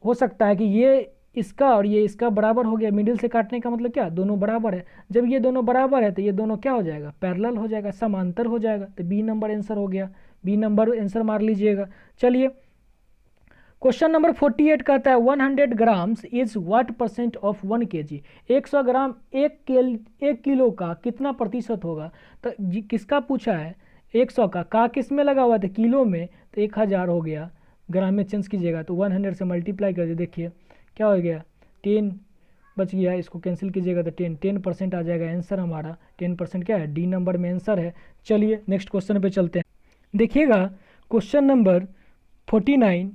हो सकता है कि ये इसका और ये इसका बराबर हो गया। मिडिल से काटने का मतलब क्या? दोनों बराबर है। जब ये दोनों बराबर है तो ये दोनों क्या हो जाएगा? पैरेलल हो जाएगा, समांतर हो जाएगा। तो बी नंबर आंसर हो गया, बी नंबर आंसर मार लीजिएगा। चलिए क्वेश्चन नंबर 48 कहता है 100 grams is what percent of 1 kg। 100 gram 1 kilo का कितना प्रतिशत होगा? तो किसका पूछा है? 100 का किस में लगा हुआ था? किलो में, तो 1000 हो गया। ग्राम में चेंज कीजिएगा तो 100 से मल्टीप्लाई कर दीजिए, देखिए क्या हो गया? 10 बच गया, इसको कैंसिल कीजिएगा तो 10% आ जाएगा आंसर हमारा। 10% क्या है? डी नंबर में आंसर है। चलिए नेक्स्ट क्वेश्चन पे चलते हैं। देखिएगा question number 49,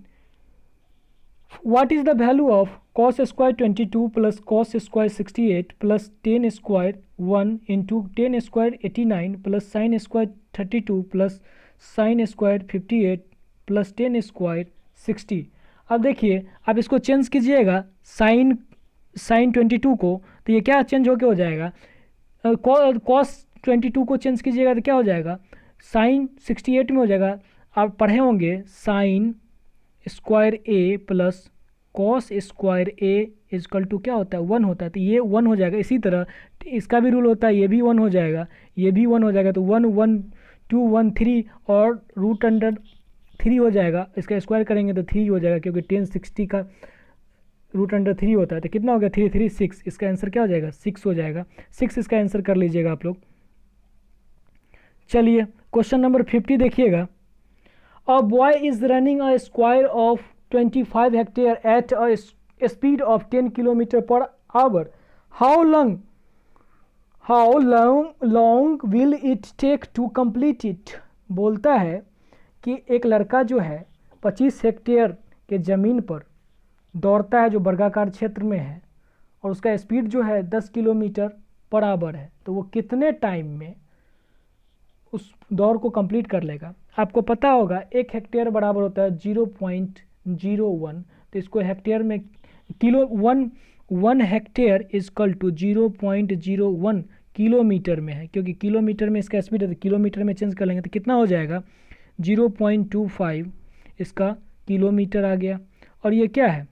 What is the value of cos square 22 plus cos square 68 plus tan square 1 into tan square 89 plus sin square 32 plus sin square 58 plus tan square 60। अब देखिए आप इसको चेंज कीजिएगा sin 22 को, तो ये क्या चेंज होके हो जाएगा? cos 22 को चेंज कीजिएगा तो क्या हो जाएगा, साइन 68 में हो जाएगा। आप पढ़े होंगे sine square A plus cos square A is equal to क्या होता है, 1 होता है, तो ये 1 हो जाएगा। इसी तरह इसका भी रूल होता है, ये भी 1 हो जाएगा, ये भी 1 हो जाएगा, तो 1 1 2 1 3 और रूट अंडर 3 हो जाएगा। इसका स्क्वायर करेंगे तो 3 हो जाएगा, क्योंकि 1060 का रूट अंडर 3 होता है, तो कितना हो गया 3 3 6। इसका आंसर क्या हो जाएगा, 6 हो जाएगा। 6 इसका आंसर कर लीजिएगा आप लोग। चलिए क्वेश्चन नंबर 50 देखिएगा। A boy is running a square of 25 hectare at a speed of 10 kilometre per hour. How long will it take to complete it. बोलता है कि एक लड़का जो है 25 हेक्टेयर के ज़मीन पर दौड़ता है, जो वर्गाकार क्षेत्र में है, और उसका स्पीड जो है 10 किलोमीटर पर आवर है, तो वो कितने टाइम में उस दौड़ को कंप्लीट कर लेगा। आपको पता होगा 1 हेक्टेयर बराबर होता है 0.01, तो इसको हेक्टेयर में kilo 1 hectare is equal to 0.01 kilometre में है, क्योंकि किलोमीटर में इसका स्पीड है, तो किलोमीटर में चेंज कर लेंगे तो कितना हो जाएगा 0.25 इसका किलोमीटर आ गया। और ये क्या है,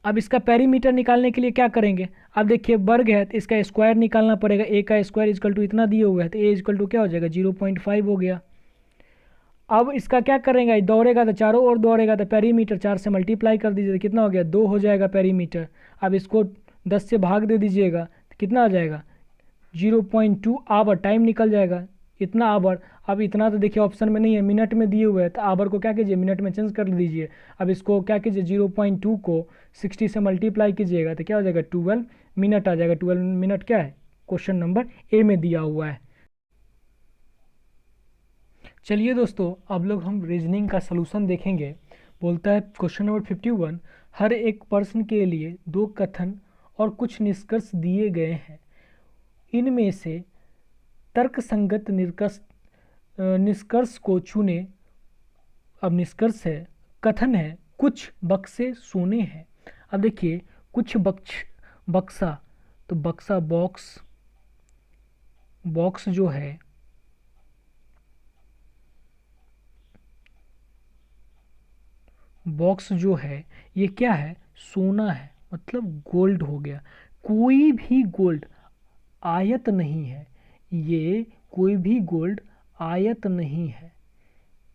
अब इसका पेरीमीटर निकालने के लिए क्या करेंगे, अब देखिए वर्ग है तो इसका स्क्वायर निकालना पड़ेगा। ए का स्क्वायर इजकल टू इतना दिए हुआ है, तो ए इजकल टू क्या हो जाएगा 0.5 हो गया। अब इसका क्या करेंगे, दौड़ेगा तो चारों ओर दौड़ेगा, तो पेरीमीटर 4 से मल्टीप्लाई कर दीजिए, तो कितना हो गया 2 हो जाएगा पेरीमीटर। अब इसको 10 से भाग दे दीजिएगा तो कितना आ जाएगा 0.2 आवर, टाइम निकल जाएगा इतना आवर। अब इतना तो देखिए ऑप्शन में नहीं है, मिनट में दिए हुए हैं, तो आवर को क्या कीजिए मिनट में चेंज कर दीजिए। अब इसको क्या कीजिए 0.2 को 60 से मल्टीप्लाई कीजिएगा तो क्या हो जाएगा 12 मिनट आ जाएगा। 12 मिनट क्या है, क्वेश्चन नंबर ए में दिया हुआ है। चलिए दोस्तों अब लोग हम रीजनिंग का सलूशन देखेंगे। बोलता है क्वेश्चन नंबर 51, हर एक प्रश्न के लिए 2 कथन और कुछ निष्कर्ष दिए गए हैं, इनमें से तर्कसंगत निष्कर्ष को चुने। अब निष्कर्ष है, कथन है कुछ बक्से सोने हैं। अब देखिए कुछ बक्सा, तो बक्सा बॉक्स जो है बॉक्स जो है ये क्या है, सोना है, मतलब गोल्ड हो गया। कोई भी गोल्ड आयत नहीं है, ये कोई भी गोल्ड आयत नहीं है,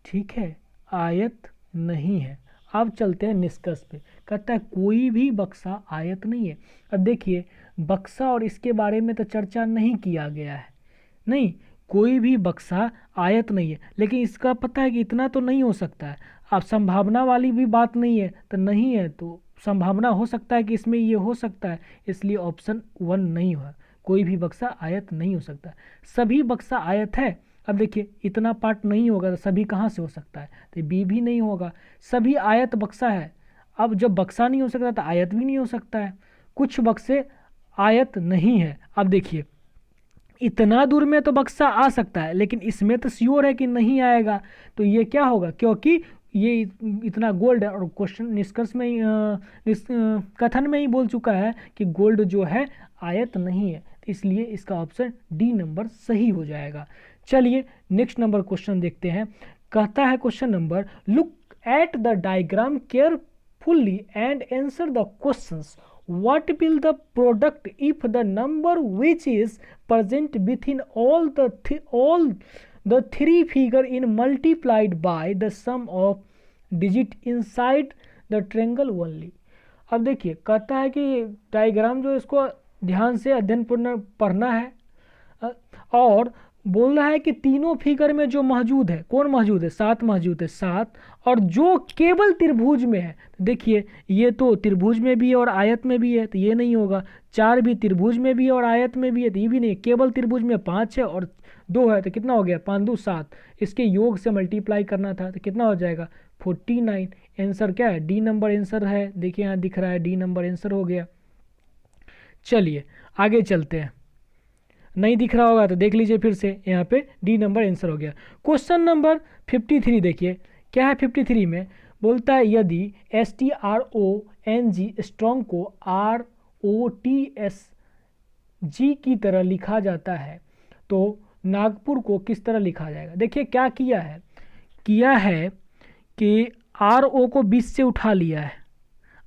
ठीक है, आयत नहीं है। अब चलते हैं निष्कर्ष पे। कहता है कोई भी बक्सा आयत नहीं है। अब देखिए बक्सा और इसके बारे में तो चर्चा नहीं किया गया है, नहीं कोई भी बक्सा आयत नहीं है, लेकिन इसका पता है कि इतना तो नहीं हो सकता है। अब संभावना वाली भी बात नहीं है, तो नहीं है तो संभावना हो सकता है कि इसमें ये हो सकता है, इसलिए ऑप्शन 1 नहीं हुआ, कोई भी बक्सा आयत नहीं हो सकता। सभी बक्सा आयत है। अब देखिए इतना पार्ट नहीं होगा तो सभी कहाँ से हो सकता है, तो बी भी नहीं होगा। सभी आयत बक्सा है, अब जब बक्सा नहीं हो सकता तो आयत भी नहीं हो सकता है। कुछ बक्से आयत नहीं है। अब देखिए इतना दूर में तो बक्सा आ सकता है, लेकिन इसमें तो श्योर है कि नहीं आएगा, तो ये क्या होगा, क्योंकि ये इतना गोल्ड है। और क्वेश्चन निष्कर्ष में ही कथन में ही बोल चुका है कि गोल्ड जो है आयत नहीं है, इसलिए इसका ऑप्शन डी नंबर सही हो जाएगा। चलिए नेक्स्ट नंबर क्वेश्चन देखते हैं। कहता है question number, look at the diagram carefully and answer the questions. What will the product if the number which is present within all the three figure in multiplied by the sum of digit inside the triangle only। अब देखिए कहता है कि diagram जो इसको ध्यान से अध्ययन पूर्ण पढ़ना है, और बोल रहा है कि तीनों फिगर में जो मौजूद है, कौन मौजूद है, 7 मौजूद है, 7, और जो केवल त्रिभुज में है। देखिए ये तो त्रिभुज में भी है और आयत में भी है, तो ये नहीं होगा। 4 भी त्रिभुज में भी है और आयत में भी है, तो ये भी नहीं। केवल त्रिभुज में 5 है और 2 है, तो कितना हो गया 5 2 7। इसके योग से मल्टीप्लाई करना था, तो कितना हो जाएगा 49। आंसर क्या है, डी नंबर आंसर है। देखिए यहाँ दिख रहा है डी नंबर आंसर हो गया। चलिए आगे चलते हैं, नहीं दिख रहा होगा तो देख लीजिए फिर से, यहाँ पे डी नंबर आंसर हो गया। क्वेश्चन नंबर 53 देखिए क्या है। 53 में बोलता है यदि STRONG स्ट्रॉन्ग को ROTS जी की तरह लिखा जाता है तो नागपुर को किस तरह लिखा जाएगा। देखिए क्या किया है कि आर ओ को 20 से उठा लिया है,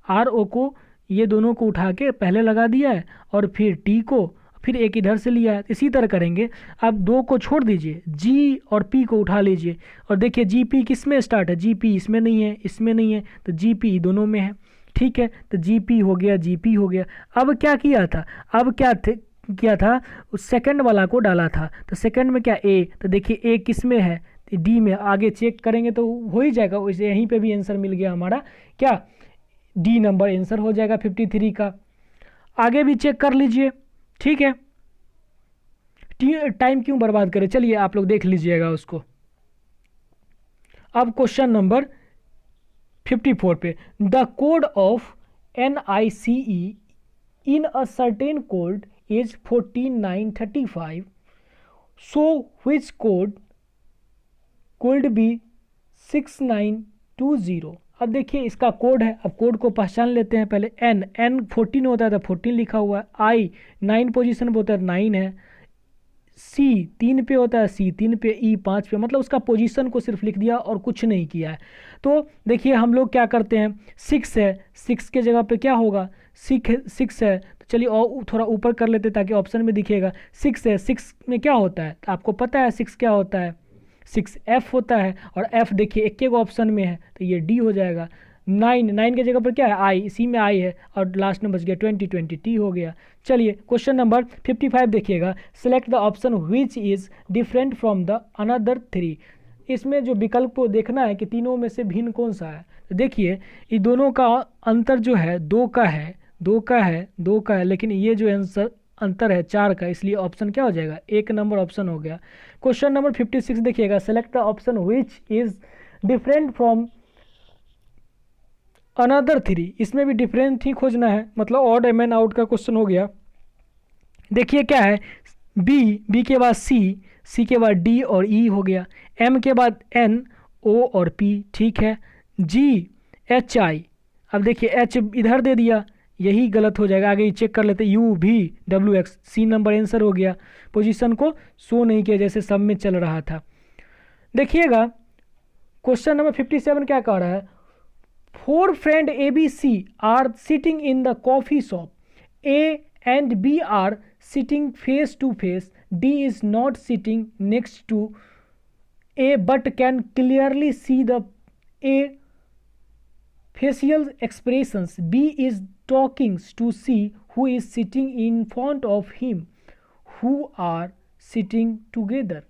आर ओ को ये दोनों को उठा के पहले लगा दिया है और फिर टी को फिर एक इधर से लिया है। इसी तरह करेंगे। अब दो को छोड़ दीजिए, जी और पी को उठा लीजिए और देखिए जी पी किस में स्टार्ट है, जी पी इसमें नहीं है, इसमें नहीं है, तो जी पी दोनों में है। ठीक है, तो जी पी हो गया, जी पी हो गया। अब क्या किया था, अब किया था उस सेकंड वाला को डाला था, तो सेकंड में क्या ए, तो देखिए ए किस में है, डी में। आगे चेक करेंगे तो हो ही जाएगा, वैसे यहीं पे भी आंसर मिल गया हमारा, क्या डी नंबर आंसर हो जाएगा 53 का। आगे भी चेक कर लीजिए। ठीक है, टाइम क्यों बर्बाद करें, चलिए आप लोग देख लीजिएगा उसको। अब क्वेश्चन नंबर 54 पे, the code of NICE in a certain code is 14935, so which code could be 6920। अब देखिए इसका कोड है, अब कोड को पहचान लेते हैं पहले। N 14 होता है तो 14 लिखा हुआ है, I 9 पोजीशन पे होता है 9 है, C 3 पे होता है, C 3 पे, E 5 पे, मतलब उसका पोजीशन को सिर्फ लिख दिया और कुछ नहीं किया है। तो देखिए हम लोग क्या करते हैं, 6 है, 6 के जगह पे क्या होगा, 6 है, तो चलिए और थोड़ा ऊपर कर लेते ताकि ऑप्शन में दिखेगा। 6 है, 6 में क्या होता है, तो आपको पता है 6 क्या होता है, 6F होता है, और F देखिए एक एक ऑप्शन में है तो ये D हो जाएगा। 9 के जगह पर क्या है, I, इसी में I है, और लास्ट में बच गया 20 T हो गया। चलिए क्वेश्चन नंबर 55 देखिएगा, select the option which is different from the another 3। इसमें जो विकल्प को देखना है कि तीनों में से भिन्न कौन सा है। तो देखिए ये दोनों का अंतर जो है 2 का है, 2 का है, लेकिन ये जो आंसर अंतर है 4 का, इसलिए ऑप्शन क्या हो जाएगा, 1 नंबर ऑप्शन हो गया। क्वेश्चन नंबर 56 देखिएगा, select the option which is different from another 3। इसमें भी डिफरेंट ही खोजना है, मतलब ऑड एम एन आउट का क्वेश्चन हो गया। देखिए क्या है, बी के बाद सी के बाद डी और ई हो गया, एम के बाद एन, ओ और पी। ठीक है, GHI, अब देखिए एच इधर दे दिया, यही गलत हो जाएगा, आगे चेक कर लेते। UVWX, सी नंबर आंसर हो गया, पोजीशन को शो नहीं किया जैसे सब में चल रहा था। देखिएगा क्वेश्चन नंबर 57 क्या कह रहा है, 4 friend ABC are sitting in the coffee shop, A and B are sitting face to face, D is not sitting next to A but can clearly see the A facial expressions, B is talking to C who is sitting in front of him, who are sitting together।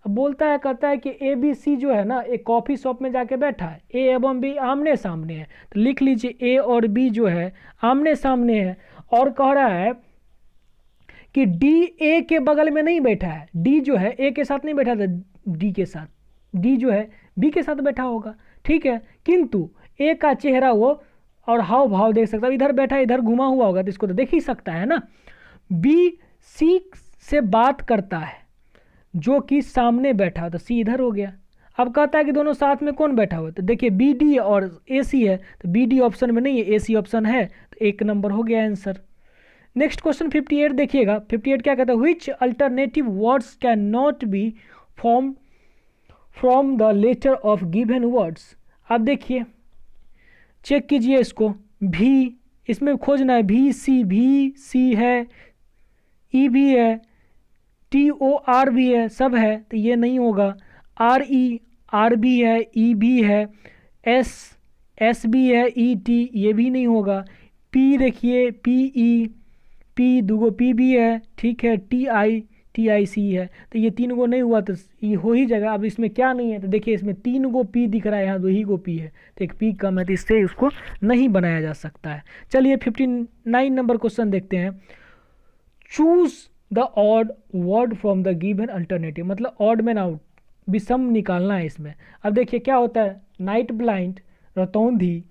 अब बोलता है, कहता है कि ABC जो है ना एक कॉफ़ी शॉप में जाके बैठा है, A एवं B आमने सामने है, तो लिख लीजिए A और B जो है आमने सामने है, और कह रहा है कि D A के बगल में नहीं बैठा है, D जो है A के साथ नहीं बैठा था, D के साथ, D जो है B के साथ बैठा होगा। ठीक है, किंतु A का चेहरा वो और हाव भाव देख सकता है, इधर बैठा इधर घुमा हुआ होगा तो इसको तो देख ही सकता है ना। B C से बात करता है जो कि सामने बैठा, तो सी इधर हो गया। अब कहता है कि दोनों साथ में कौन बैठा हुआ, तो देखिए BD और AC है, तो BD ऑप्शन में नहीं है, AC ऑप्शन है, तो 1 नंबर हो गया आंसर। नेक्स्ट क्वेश्चन 58 देखिएगा, 58 क्या कहता है, which alternative words can not be form from the letter of given words. अब देखिए चेक कीजिए इसको, भी इसमें खोजना है, भी सी है, ई भी है, TOR भी है, सब है, तो ये नहीं होगा। RE भी है, E भी है, S भी है, ET ये भी नहीं होगा। P देखिए P दूगो P भी है, ठीक है, TIC है, तो ये 3 गो नहीं हुआ तो ये हो ही जाएगा। अब इसमें क्या नहीं है, तो देखिए इसमें 3 गो P दिख रहा है, यहाँ 2 ही गो P है, तो एक P कम है, तो इससे उसको नहीं बनाया जा सकता है। चलिए 59 नंबर क्वेश्चन देखते हैं, choose the odd word from the given alternative, मतलब ऑड मैन आउट, विषम निकालना है इसमें। अब देखिए क्या होता है, नाइट ब्लाइंड, रतौंधी,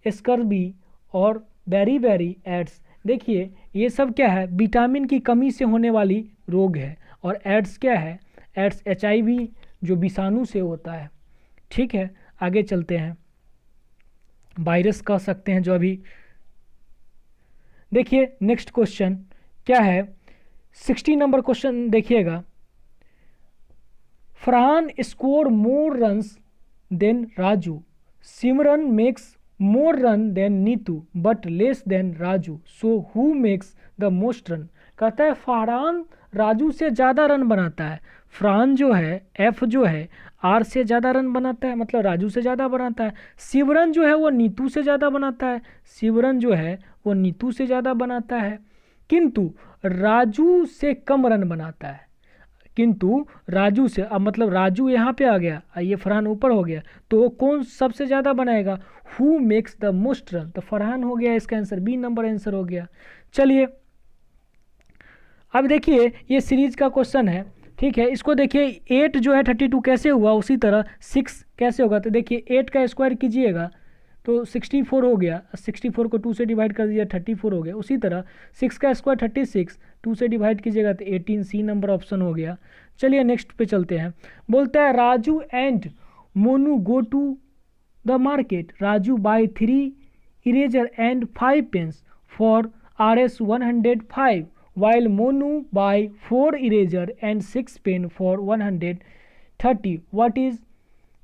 स्कर्बी और बेरी एड्स। देखिए ये सब क्या है, विटामिन की कमी से होने वाली रोग है, और एड्स क्या है, एड्स HIV जो विषाणु से होता है। ठीक है, आगे चलते हैं, वायरस कह सकते हैं जो अभी। देखिए नेक्स्ट क्वेश्चन क्या है, 60 नंबर क्वेश्चन देखिएगा, Farhan score more runs than Raju, Simran makes more run than Neetu but less than Raju, so who makes the most run. कहता है फरहान राजू से ज़्यादा रन बनाता है, फरहान जो है एफ जो है आर से ज़्यादा रन बनाता है, मतलब राजू से ज़्यादा बनाता है। सिमरन जो है वो नीतू से ज़्यादा बनाता है, सिमरन जो है वो नीतू से ज़्यादा बनाता है, किंतु राजू से कम रन बनाता है, किंतु राजू से, अब मतलब राजू यहाँ पे आ गया, ये फरहान ऊपर हो गया, तो कौन सबसे ज़्यादा बनाएगा, who makes the most run, तो फरहान हो गया इसका आंसर, बी नंबर आंसर हो गया। चलिए अब देखिए ये सीरीज का क्वेश्चन है, ठीक है, इसको देखिए 8 जो है 32 कैसे हुआ, उसी तरह 6 कैसे होगा, तो देखिए 8 का स्क्वायर कीजिएगा तो 64 हो गया, 64 को 2 से डिवाइड कर दीजिए 34 हो गया, उसी तरह 6 का स्क्वायर 36, 2 से डिवाइड कीजिएगा तो 18, सी नंबर ऑप्शन हो गया। चलिए नेक्स्ट पे चलते हैं, बोलता है Raju and Monu go to the market, Raju buy 3 eraser and 5 pens for RS 105 while Monu buy 4 eraser and 6 pen for 130, what is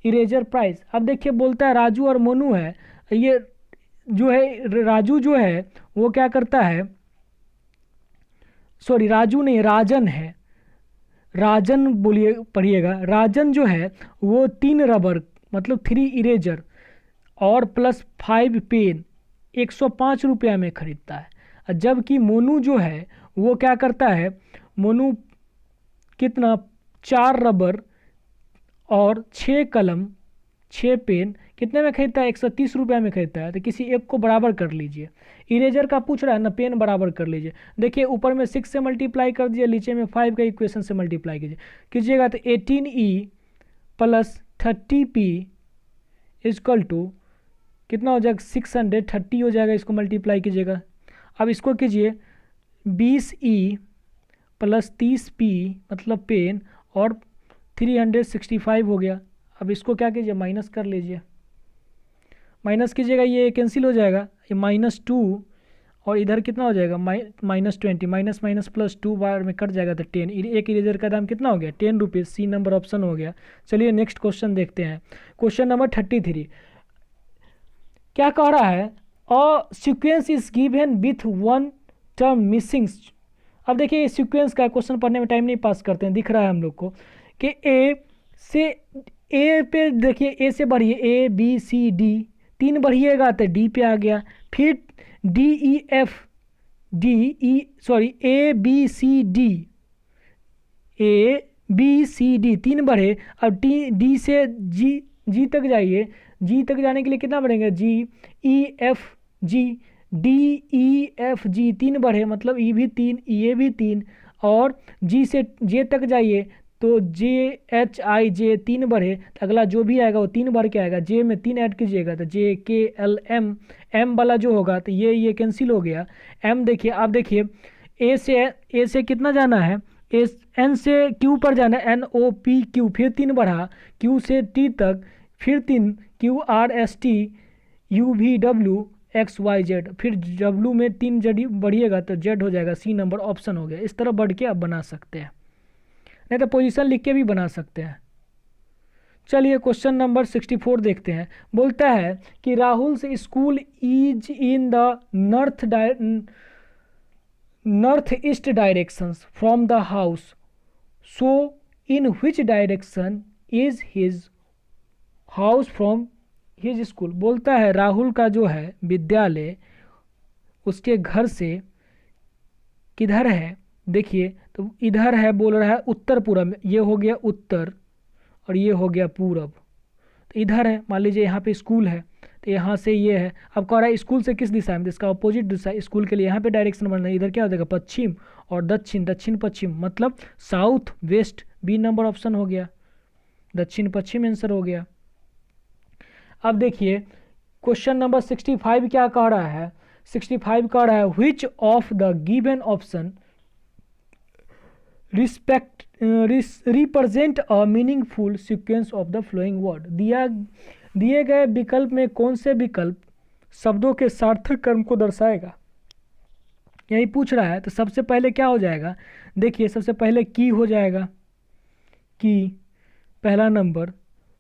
eraser price. अब देखिए बोलता है राजू और मोनू है, ये जो है राजू जो है वो क्या करता है, सॉरी राजू नहीं राजन है, राजन बोलिए पढ़िएगा, राजन जो है वो 3 रबर मतलब 3 इरेजर और प्लस 5 पेन 105 रुपया में खरीदता है, जबकि मोनू जो है वो क्या करता है, मोनू कितना 4 रबर और 6 कलम 6 पेन कितने में खरीदता है, 130 रुपया में खरीदता है, तो किसी एक को बराबर कर लीजिए, इरेजर का पूछ रहा है ना, पेन बराबर कर लीजिए, देखिए ऊपर में 6 से मल्टीप्लाई कर दीजिए, नीचे में 5 का इक्वेशन से मल्टीप्लाई कीजिएगा तो 18E plus 30P is equal to कितना हो जाएगा 630 हो जाएगा, इसको मल्टीप्लाई कीजिएगा। अब इसको कीजिए 20E प्लस 30P मतलब पेन और 365 हो गया। अब इसको क्या कीजिए माइनस कर लीजिए, माइनस कीजिएगा ये कैंसिल हो जाएगा, ये -2 और इधर कितना हो जाएगा -20, माइनस माइनस प्लस 2 बार में कट जाएगा तो 10, एक इरेजर का दाम कितना हो गया 10 रुपीज़, सी नंबर ऑप्शन हो गया। चलिए नेक्स्ट क्वेश्चन देखते हैं, क्वेश्चन नंबर 33 क्या कह रहा है, a sequence is given with 1 term missing. अब देखिए सीक्वेंस का क्वेश्चन पढ़ने में टाइम नहीं पास करते हैं, दिख रहा है हम लोग को कि ए पे देखिए ए से बढ़िए ABCD 3 बढ़िएगा तो D पे आ गया, फिर ABCD 3 बढ़े, अब D से G तक जाइए, G तक जाने के लिए कितना बढ़ेगा GEFG DEFG 3 बढ़े मतलब E भी 3 EA भी 3, और G से J तक जाइए तो JHIJ 3 बढ़े, तो अगला जो भी आएगा वो 3 बढ़ के आएगा, J में 3 ऐड कीजिएगा तो JKLM M वाला जो होगा तो ये कैंसिल हो गया। M देखिए, आप देखिए A से कितना जाना है, N से Q पर जाना है NOPQ, फिर 3 बढ़ा Q से T तक, फिर 3 QRST UVW XYZ, फिर W में 3 जड़ी बढ़िएगा तो Z हो जाएगा, सी नंबर ऑप्शन हो गया। इस तरह बढ़ के आप बना सकते हैं, नहीं तो पोजीशन लिख के भी बना सकते हैं। चलिए क्वेश्चन नंबर 64 देखते हैं, बोलता है कि राहुल से school is in the north east direction from the house, so in which direction is his house from his school. बोलता है राहुल का जो है विद्यालय उसके घर से किधर है, देखिए तो इधर है, बोल रहा है उत्तर पूरब, ये हो गया उत्तर और ये हो गया पूरब, तो इधर है, मान लीजिए यहाँ पे स्कूल है तो यहाँ से ये है, अब कह रहा है स्कूल से किस दिशा में, इसका अपोजिट दिशा, स्कूल के लिए यहाँ पे डायरेक्शन बनना है, इधर क्या हो जाएगा पश्चिम और दक्षिण, दक्षिण पश्चिम मतलब south west, B number option हो गया, दक्षिण पश्चिम आंसर हो गया। अब देखिए क्वेश्चन नंबर 65 क्या कह रहा है, 65 कह रहा है which of the given option represent a meaningful sequence of the flowing word. दिए गए विकल्प में कौन से विकल्प शब्दों के सार्थक क्रम को दर्शाएगा। यही पूछ रहा है। तो सबसे पहले क्या हो जाएगा, देखिए सबसे पहले की हो जाएगा, की पहला नंबर।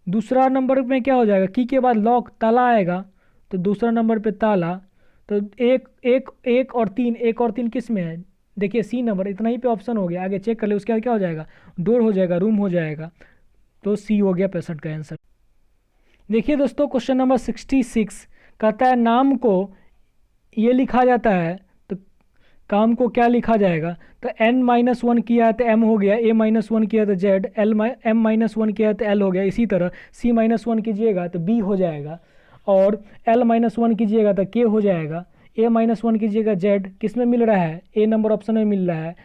दूसरा नंबर में क्या हो जाएगा, की के बाद लॉक ताला आएगा, तो दूसरा नंबर पे ताला। तो एक एक एक और तीन, एक और तीन किस में है, देखिए सी नंबर, इतना ही पे ऑप्शन हो गया। आगे चेक कर ले, उसके बाद क्या हो जाएगा, डोर हो जाएगा, रूम हो जाएगा। तो सी हो गया 65 का आंसर। देखिए दोस्तों क्वेश्चन नंबर 66 कहता है नाम को ये लिखा जाता है, तो काम को क्या लिखा जाएगा, तो n-1 किया है तो m हो गया, a-1 किया तो z, m-1 किया तो l हो गया। इसी तरह c-1 कीजिएगा तो b हो जाएगा, और l-1 कीजिएगा तो k हो जाएगा, a-1 कीजिएगा z, किस में मिल रहा है, a नंबर ऑप्शन में मिल रहा है,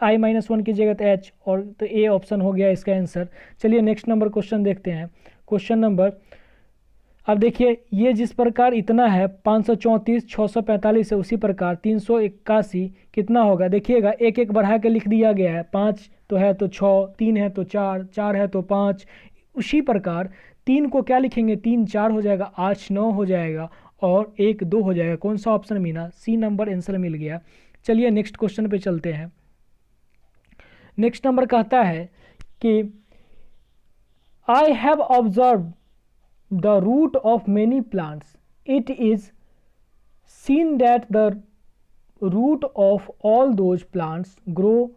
i-1 कीजिएगा तो h, और तो a ऑप्शन हो गया इसका आंसर। चलिए नेक्स्ट नंबर क्वेश्चन देखते हैं। क्वेश्चन नंबर, अब देखिए ये जिस प्रकार इतना है 534 645 है, उसी प्रकार 381 कितना होगा, देखिएगा एक एक बढ़ा के लिख दिया गया है, 5 तो है तो 6, 3 है तो 4, 4 है तो 5। उसी प्रकार 3 को क्या लिखेंगे, 3 4 हो जाएगा, 8 9 हो जाएगा, और 1 2 हो जाएगा। कौन सा ऑप्शन मिला, सी नंबर आंसर मिल गया। चलिए नेक्स्ट क्वेश्चन पे चलते हैं। नेक्स्ट नंबर कहता है कि I have observe the root of many plants. It is seen that the root of all those plants grow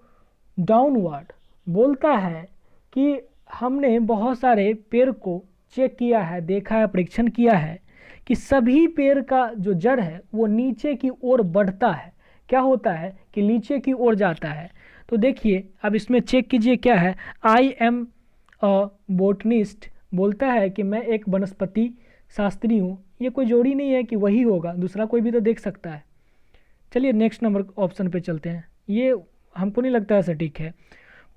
downward. बोलता है कि हमने बहुत सारे पेड़ को चेक किया है, देखा है, परीक्षण किया है कि सभी पेड़ का जो जड़ है वो नीचे की ओर बढ़ता है। क्या होता है कि नीचे की ओर जाता है। तो देखिए अब इसमें चेक कीजिए क्या है, आई एम अ बोटनिस्ट, बोलता है कि मैं एक वनस्पति शास्त्री हूँ। ये कोई जोड़ी नहीं है कि वही होगा, दूसरा कोई भी तो देख सकता है। चलिए नेक्स्ट नंबर ऑप्शन पे चलते हैं, ये हमको नहीं लगता है सटीक है।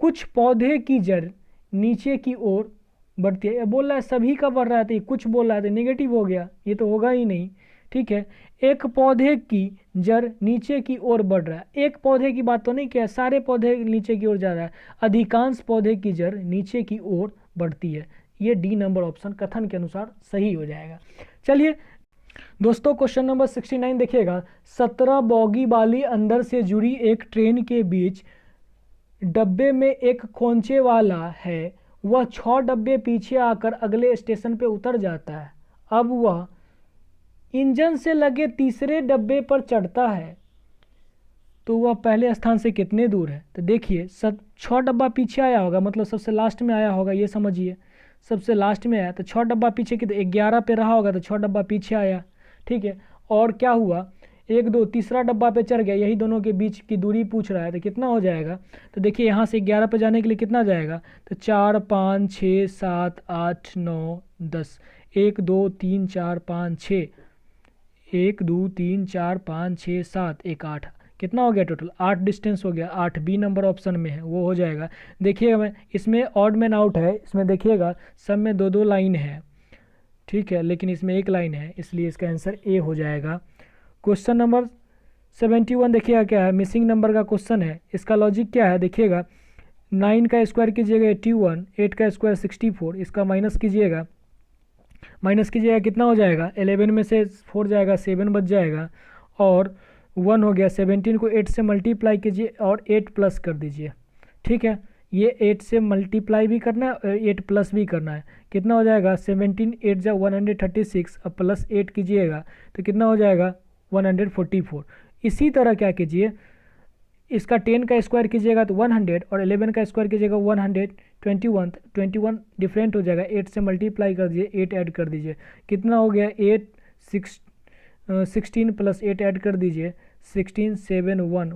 कुछ पौधे की जड़ नीचे की ओर बढ़ती है, बोल रहा है सभी का बढ़ रहा है, तो कुछ बोल रहा है तो नेगेटिव हो गया, ये तो होगा ही नहीं। ठीक है, एक पौधे की जड़ नीचे की ओर बढ़ रहा है, एक पौधे की बात तो नहीं किया, सारे पौधे नीचे की ओर जा रहा है, अधिकांश पौधे की जड़ नीचे की ओर बढ़ती है। ये डी नंबर ऑप्शन कथन के अनुसार सही हो जाएगा। चलिए दोस्तों क्वेश्चन नंबर 69 देखिएगा, 17 बॉगी वाली अंदर से जुड़ी एक ट्रेन के बीच डब्बे में एक खोंचे वाला है, वह 6 डब्बे पीछे आकर अगले स्टेशन पे उतर जाता है। अब वह इंजन से लगे तीसरे डब्बे पर चढ़ता है, तो वह पहले स्थान से कितने दूर है। तो देखिए 6 डब्बा पीछे आया होगा, मतलब सबसे लास्ट में आया होगा, ये समझिए सबसे लास्ट में आया, तो 6 डब्बा पीछे की, तो 11 पे रहा होगा तो 6 डब्बा पीछे आया। ठीक है, और क्या हुआ, 1 2 तीसरा डब्बा पे चढ़ गया, यही दोनों के बीच की दूरी पूछ रहा है, तो कितना हो जाएगा। तो देखिए यहाँ से 11 पे जाने के लिए कितना जाएगा, तो 4 5 6 7 8 9 10, 1 2 3 4 5 6, 1 2 3 4 5 6 7 1 8, कितना हो गया टोटल 8 डिस्टेंस हो गया। 8 बी नंबर ऑप्शन में है, वो हो जाएगा। देखिएगा मैं इसमें ऑड मैन आउट है, इसमें देखिएगा सब में 2 2 लाइन है। ठीक है, लेकिन इसमें 1 लाइन है, इसलिए इसका आंसर ए हो जाएगा। क्वेश्चन नंबर 71 देखिएगा क्या है, मिसिंग नंबर का क्वेश्चन है। इसका लॉजिक क्या है, देखिएगा 9 का स्क्वायर कीजिएगा 81, 8 का स्क्वायर 64, इसका माइनस कीजिएगा कितना हो जाएगा, 11 में से 4 जाएगा 7 बच जाएगा, और 1 हो गया। 17 को 8 से मल्टीप्लाई कीजिए और 8 प्लस कर दीजिए। ठीक है, ये 8 से मल्टीप्लाई भी करना है और 8 प्लस भी करना है, कितना हो जाएगा 17 8 जा 136, अब प्लस 8 कीजिएगा तो कितना हो जाएगा 144। इसी तरह क्या कीजिए, इसका 10 का स्क्वायर कीजिएगा तो 100, और 11 का स्क्वायर कीजिएगा 121 डिफरेंट हो जाएगा, 8 से मल्टीप्लाई कर दीजिए, 8 ऐड कर दीजिए, कितना हो गया 16 प्लस 8 ऐड कर दीजिए, 16 7 1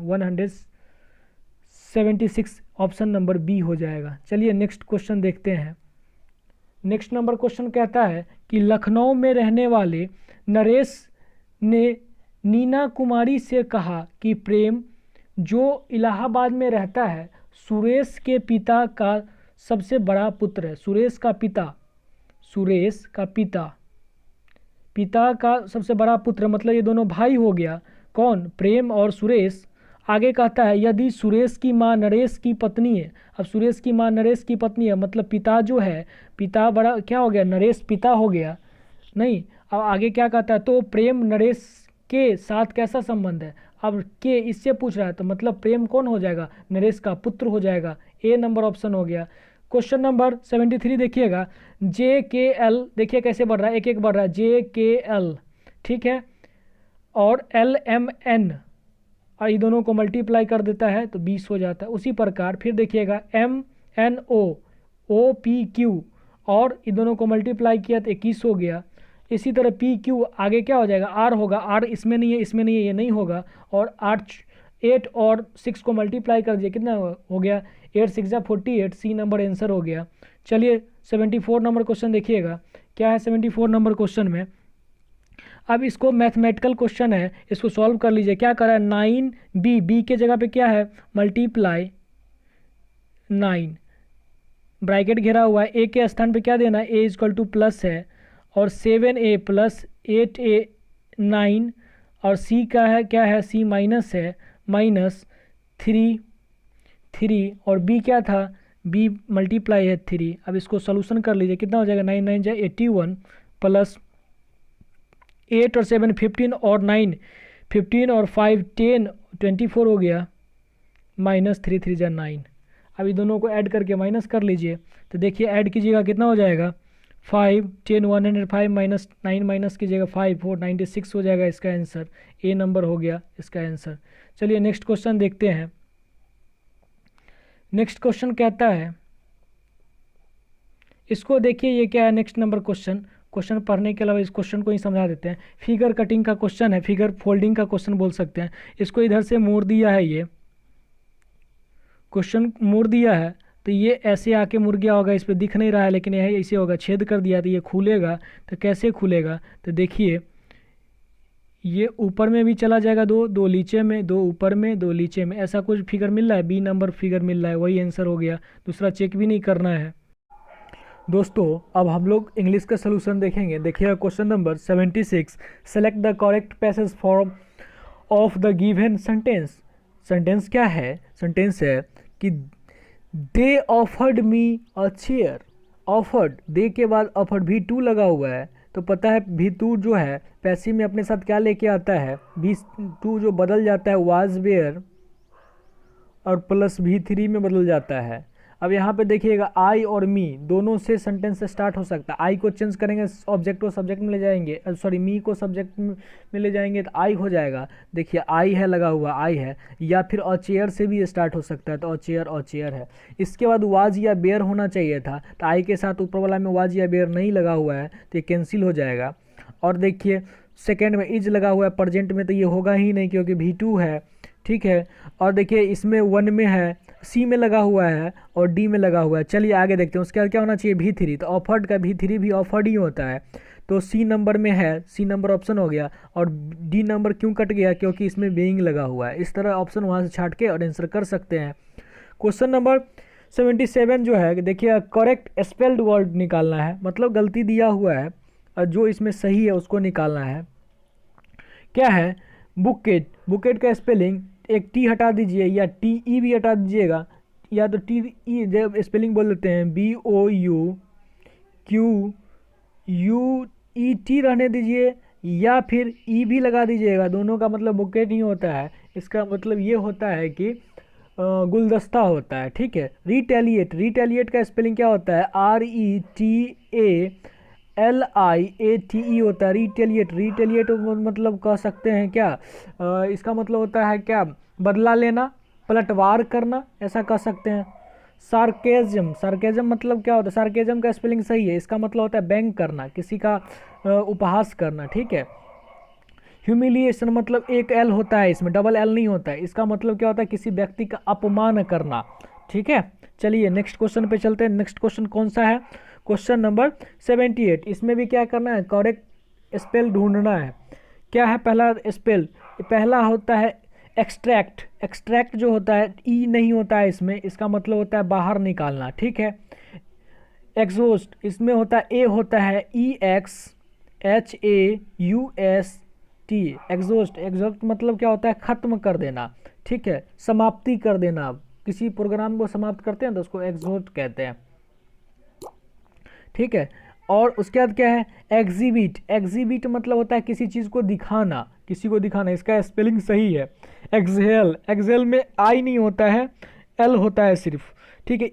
176, ऑप्शन नंबर बी हो जाएगा। चलिए नेक्स्ट क्वेश्चन देखते हैं। नेक्स्ट नंबर क्वेश्चन कहता है कि लखनऊ में रहने वाले नरेश ने नीना कुमारी से कहा कि प्रेम जो इलाहाबाद में रहता है सुरेश के पिता का सबसे बड़ा पुत्र है। सुरेश का पिता का सबसे बड़ा पुत्र, मतलब ये दोनों भाई हो गया, कौन, प्रेम और सुरेश। आगे कहता है यदि सुरेश की माँ नरेश की पत्नी है, अब सुरेश की माँ नरेश की पत्नी है, मतलब पिता जो है, पिता बड़ा क्या हो गया, नरेश पिता हो गया नहीं। अब आगे क्या कहता है, तो प्रेम नरेश के साथ कैसा संबंध है। अब के इससे पूछ रहा है तो मतलब प्रेम कौन हो जाएगा, नरेश का पुत्र हो जाएगा। ए नंबर ऑप्शन हो गया। क्वेश्चन नंबर 73 देखिएगा, जे के एल, देखिए कैसे बढ़ रहा है, एक एक बढ़ रहा है, जे के एल, ठीक है, और एल एम एन, और ये दोनों को मल्टीप्लाई कर देता है तो 20 हो जाता है। उसी प्रकार फिर देखिएगा M N O, O P Q, और ये दोनों को मल्टीप्लाई किया तो 21 हो गया। इसी तरह पी क्यू आगे क्या हो जाएगा, आर होगा, आर इसमें नहीं है, इसमें नहीं है, ये नहीं होगा, और 8 और 6 को मल्टीप्लाई कर दिया, कितना हो गया, 8 6 48, सी नंबर आंसर हो गया। चलिए 74 नंबर क्वेश्चन देखिएगा, क्या है 74 नंबर क्वेश्चन में। अब इसको मैथमेटिकल क्वेश्चन है, इसको सॉल्व कर लीजिए। क्या करा है, 9b, बी के जगह पे क्या है, मल्टीप्लाई 9, ब्रैकेट घेरा हुआ है, ए के स्थान पे क्या देना है, ए इजक्वल टू प्लस है, और 7a प्लस 8a 9, और सी का है क्या है, सी माइनस है, माइनस 3 और बी क्या था, बी मल्टीप्लाई है 3। अब इसको सोल्यूशन कर लीजिए, कितना हो जाएगा, 9 9 जाए 81, प्लस 8 और 7 15, और 9 15 और 5 10 24 हो गया, माइनस 3 3 जा 9। अब ये दोनों को ऐड करके माइनस कर लीजिए, तो देखिए ऐड कीजिएगा कितना हो जाएगा, 5 10 105 माइनस 9 माइनस कीजिएगा 5 4 96 हो जाएगा इसका आंसर। ए नंबर हो गया इसका आंसर। चलिए नेक्स्ट क्वेश्चन देखते हैं। नेक्स्ट क्वेश्चन कहता है, इसको देखिए ये क्या है, नेक्स्ट नंबर क्वेश्चन पढ़ने के अलावा इस क्वेश्चन को ही समझा देते हैं। फिगर कटिंग का क्वेश्चन है, फिगर फोल्डिंग का क्वेश्चन बोल सकते हैं। इसको इधर से मोड़ दिया है, ये क्वेश्चन मोड़ दिया है तो ये ऐसे आके मुड़ गया होगा, इस पर दिख नहीं रहा है लेकिन यह ऐसे होगा, छेद कर दिया तो ये खुलेगा। तो कैसे खुलेगा, तो देखिए ये ऊपर में भी चला जाएगा, दो नीचे में, दो ऊपर में, दो नीचे में, ऐसा कुछ फिगर मिल रहा है, बी नंबर फिगर मिल रहा है, वही आंसर हो गया, दूसरा चेक भी नहीं करना है। दोस्तों अब हम लोग इंग्लिश का सलूशन देखेंगे। देखिएगा question number 76, select the correct passive form of the given sentence. Sentence क्या है, सेंटेंस है कि they offered me a chair. Offered, they के बाद ऑफर्ड V2 लगा हुआ है, तो पता है V2 जो है पैसिव में अपने साथ क्या लेके आता है, V2 जो बदल जाता है वाज वेयर और प्लस V3 में बदल जाता है। अब यहाँ पे देखिएगा आई और मी दोनों से सेंटेंस स्टार्ट हो सकता है। आई को चेंज करेंगे ऑब्जेक्ट को सब्जेक्ट में ले जाएंगे, सॉरी मी को सब्जेक्ट में ले जाएंगे तो आई हो जाएगा। देखिए आई है लगा हुआ, आई है, या फिर अ चेयर से भी स्टार्ट हो सकता है, तो अ चेयर है। इसके बाद वाज या बेयर होना चाहिए था, तो आई के साथ ऊपर वाला में वाज या बेयर नहीं लगा हुआ है तो ये कैंसिल हो जाएगा। और देखिए सेकेंड में इज लगा हुआ है, प्रेजेंट में तो ये होगा ही नहीं क्योंकि V2 है, ठीक है। और देखिए इसमें 1 में है, सी में लगा हुआ है और डी में लगा हुआ है। चलिए आगे देखते हैं, उसके बाद क्या होना चाहिए V3, तो ऑफर्ड का V3 भी ऑफर्ड ही होता है, तो सी नंबर में है, सी नंबर ऑप्शन हो गया। और डी नंबर क्यों कट गया, क्योंकि इसमें बीइंग लगा हुआ है। इस तरह ऑप्शन वहाँ से छाट के और आंसर कर सकते हैं। क्वेश्चन नंबर 77 जो है, देखिए करेक्ट स्पेल्ड वर्ड निकालना है, मतलब गलती दिया हुआ है और जो इसमें सही है उसको निकालना है। क्या है, बुकेट, बुकेट का स्पेलिंग एक टी हटा दीजिए या TE भी हटा दीजिएगा, या तो TE जब स्पेलिंग बोल देते हैं BOUQUET रहने दीजिए, या फिर E भी लगा दीजिएगा, दोनों का मतलब बुकेट ही होता है। इसका मतलब ये होता है कि गुलदस्ता होता है, ठीक है। रिटेलिएट, रिटेलिएट का स्पेलिंग क्या होता है, RETALIATE होता है, रिटेलिएट। रिटेलिएट मतलब कह सकते हैं क्या, इसका मतलब होता है क्या, बदला लेना, पलटवार करना, ऐसा कह सकते हैं। सार्केज्म, सार्केज्म मतलब क्या होता है, सार्केज्म का स्पेलिंग सही है, इसका मतलब होता है व्यंग करना, किसी का उपहास करना, ठीक है। ह्यूमिलिएशन मतलब एक एल होता है, इसमें डबल एल नहीं होता है, इसका मतलब क्या होता है, किसी व्यक्ति का अपमान करना, ठीक है। चलिए नेक्स्ट क्वेश्चन पे चलते हैं। नेक्स्ट क्वेश्चन कौन सा है, क्वेश्चन नंबर 78। इसमें भी क्या करना है, करेक्ट स्पेल ढूंढना है। क्या है पहला स्पेल, पहला होता है एक्सट्रैक्ट। एक्सट्रैक्ट जो होता है ई नहीं होता है इसमें, इसका मतलब होता है बाहर निकालना, ठीक है। एग्जॉस्ट, इसमें होता है ए होता है EXHAUST, एग्जॉस्ट। एग्जॉस्ट मतलब क्या होता है, खत्म कर देना, ठीक है, समाप्ति कर देना। किसी प्रोग्राम को समाप्त करते हैं तो उसको एग्जॉस्ट कहते हैं, ठीक है। और उसके बाद क्या है एग्जिबिट, एग्जिबिट मतलब होता है किसी चीज़ को दिखाना, किसी को दिखाना, इसका स्पेलिंग सही है एक्सहेल, एक्सहेल में आई नहीं होता है, एल होता है सिर्फ, ठीक है,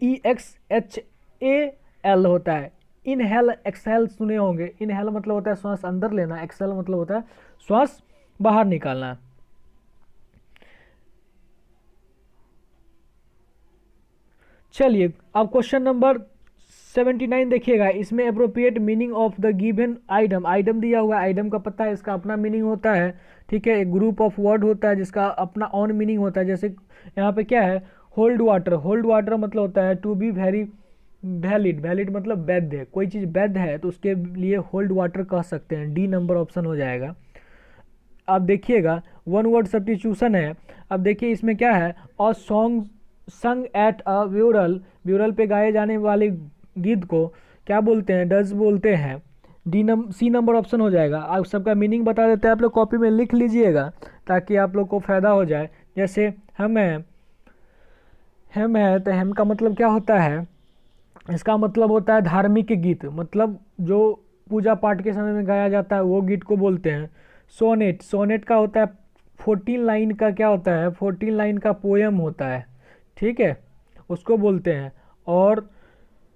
EXHAL होता है। इनहेल एक्सहेल सुने होंगे, इनहेल मतलब होता है श्वास अंदर लेना, एक्सहेल मतलब होता है श्वास बाहर निकालना। चलिए अब क्वेश्चन नंबर 79 देखिएगा, इसमें appropriate meaning of the given item, item दिया हुआ है, आइटम का पता है, इसका अपना मीनिंग होता है, ठीक है, एक ग्रुप ऑफ वर्ड होता है जिसका अपना ऑन मीनिंग होता है। जैसे यहाँ पे क्या है होल्ड वाटर, होल्ड वाटर मतलब होता है to be very valid, valid मतलब वैध है, कोई चीज़ वैध है तो उसके लिए होल्ड वाटर कह सकते हैं, डी नंबर ऑप्शन हो जाएगा। अब देखिएगा वन वर्ड सब्स्टिट्यूशन है। अब देखिए इसमें क्या है और सॉन्ग संग एट अ ब्यूरल, ब्यूरल पे गाए जाने वाले गीत को क्या बोलते हैं, डज बोलते हैं, सी नंबर ऑप्शन हो जाएगा। आप सबका मीनिंग बता देते हैं, आप लोग कॉपी में लिख लीजिएगा ताकि आप लोग को फ़ायदा हो जाए। जैसे हम है तो हम का मतलब क्या होता है, इसका मतलब होता है धार्मिक गीत, मतलब जो पूजा पाठ के समय में गाया जाता है वो गीत को बोलते हैं। सोनेट, सोनेट का होता है 14 लाइन का क्या होता है, 14 लाइन का पोयम होता है, ठीक है, उसको बोलते हैं। और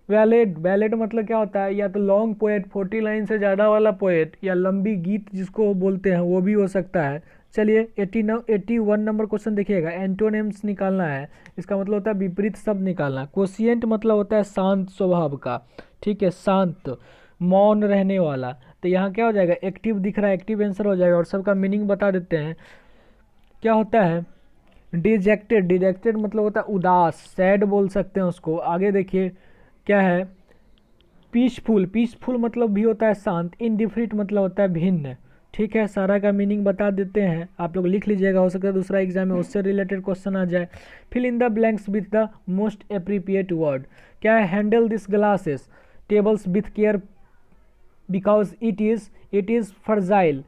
बैलेड, बैलेड मतलब क्या होता है, या तो लॉन्ग पोएट 40 लाइन से ज़्यादा वाला पोएट, या लंबी गीत जिसको बोलते हैं वो भी हो सकता है। चलिए 81 नंबर क्वेश्चन देखिएगा, एंटोनिम्स निकालना है, इसका मतलब होता है विपरीत शब्द निकालना। कोशिएंट मतलब होता है शांत स्वभाव का, ठीक है, शांत मौन रहने वाला, तो यहाँ क्या हो जाएगा एक्टिव दिख रहा है, एक्टिव आंसर हो जाएगा। और सबका मीनिंग बता देते हैं क्या होता है डिजेक्टेड, डिजेक्टेड मतलब होता है उदास, सैड बोल सकते हैं उसको। आगे देखिए क्या है पीसफुल, पीसफुल मतलब भी होता है शांत, इनडिफरेंट मतलब होता है भिन्न, ठीक है, सारा का मीनिंग बता देते हैं, आप लोग लिख लीजिएगा, हो सकता है दूसरा एग्जाम में उससे रिलेटेड क्वेश्चन आ जाए। Fill in the blanks with the most appropriate word, क्या है handle this glasses tables with care because it is fragile,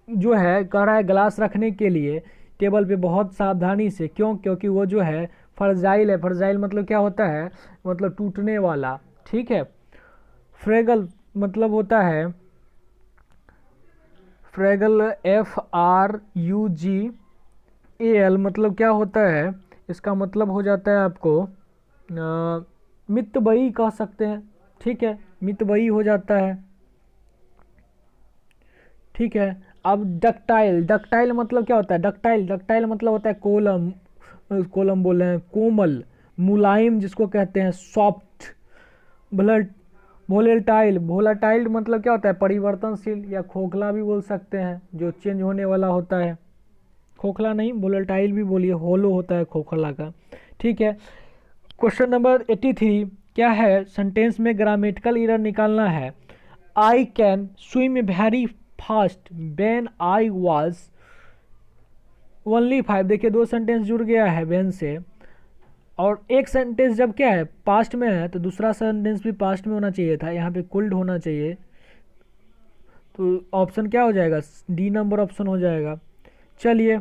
जो है कह रहा है ग्लास रखने के लिए टेबल पे बहुत सावधानी से, क्यों, क्योंकि वो जो है फ्रजाइल है, फ्रजाइल मतलब क्या होता है, मतलब टूटने वाला, ठीक है। फ्रेगल मतलब होता है फ्रेगल FRUGAL मतलब क्या होता है, इसका मतलब हो जाता है आपको मितबई कह सकते हैं, ठीक है, मितबई हो जाता है, ठीक है। अब डक्टाइल, डक्टाइल मतलब क्या होता है, डक्टाइल, डक्टाइल मतलब होता है कोलम, कोलम बोल रहे हैं कोमल, मुलायम जिसको कहते हैं सॉफ्ट। ब्लड वोलेटाइल, वोलाटाइल मतलब क्या होता है परिवर्तनशील, या खोखला भी बोल सकते हैं जो चेंज होने वाला होता है, खोखला नहीं वोलेटाइल भी बोलिए, होलो होता है खोखला का, ठीक है। क्वेश्चन नंबर 83 क्या है सेंटेंस में ग्रामेटिकल एरर निकालना है। I can swim very fast when I was only 5, देखिए दो सेंटेंस जुड़ गया है व्हेन से, और एक सेंटेंस जब क्या है पास्ट में है तो दूसरा सेंटेंस भी पास्ट में होना चाहिए था, यहाँ पे कुल्ड होना चाहिए, तो ऑप्शन क्या हो जाएगा डी नंबर ऑप्शन हो जाएगा। चलिए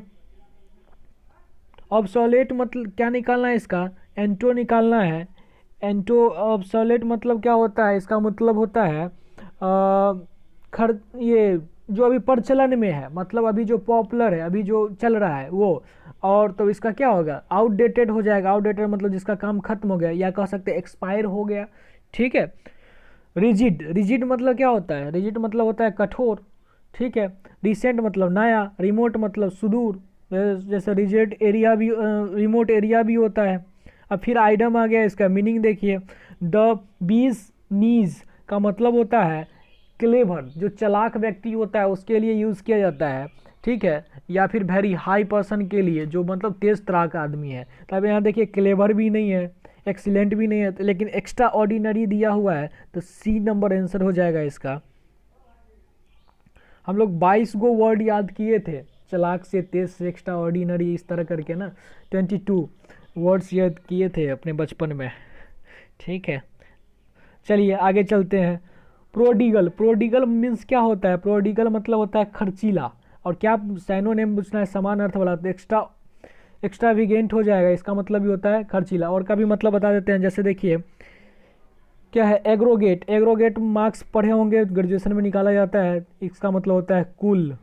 ऑब्सोलेट मतलब क्या निकालना है, इसका एंटो निकालना है। एंटो ऑब्सोलेट मतलब क्या होता है, इसका मतलब होता है ये जो अभी प्रचलन में है, मतलब अभी जो पॉपुलर है, अभी जो चल रहा है वो, और तो इसका क्या होगा आउटडेटेड हो जाएगा, आउटडेटेड मतलब जिसका काम खत्म हो गया, या कह सकते हैं एक्सपायर हो गया, ठीक है। रिजिड, रिजिड मतलब क्या होता है, रिजिड मतलब होता है कठोर, ठीक है। रिसेंट मतलब नया, रिमोट मतलब सुदूर, जैसे रिजेड एरिया भी रिमोट एरिया भी होता है। अब फिर आइटम आ गया, इसका मीनिंग देखिए द बीज नीज का मतलब होता है क्लेवर, जो चालाक व्यक्ति होता है उसके लिए यूज़ किया जाता है, ठीक है, या फिर वेरी हाई पर्सन के लिए जो मतलब तेज तरह का आदमी है। तब यहाँ देखिए क्लेवर भी नहीं है, एक्सीलेंट भी नहीं है, लेकिन एक्स्ट्रा ऑर्डिनरी दिया हुआ है, तो सी नंबर आंसर हो जाएगा इसका। हम लोग 22 गो वर्ड याद किए थे, चालाक से, तेज से, एक्स्ट्रा ऑर्डिनरी, इस तरह करके ना 22 वर्ड्स याद किए थे अपने बचपन में, ठीक है। चलिए आगे चलते हैं। प्रोडिगल, प्रोडिगल मीन्स क्या होता है, प्रोडिगल मतलब होता है खर्चीला, और क्या साइनोनिम पूछना है समान अर्थ वाला, तो एक्स्ट्राविगेंट हो जाएगा, इसका मतलब भी होता है खर्चीला। और का भी मतलब बता देते हैं, जैसे देखिए क्या है एग्रोगेट, एग्रोगेट मार्क्स पढ़े होंगे, ग्रेजुएशन में निकाला जाता है, इसका मतलब होता है कुल,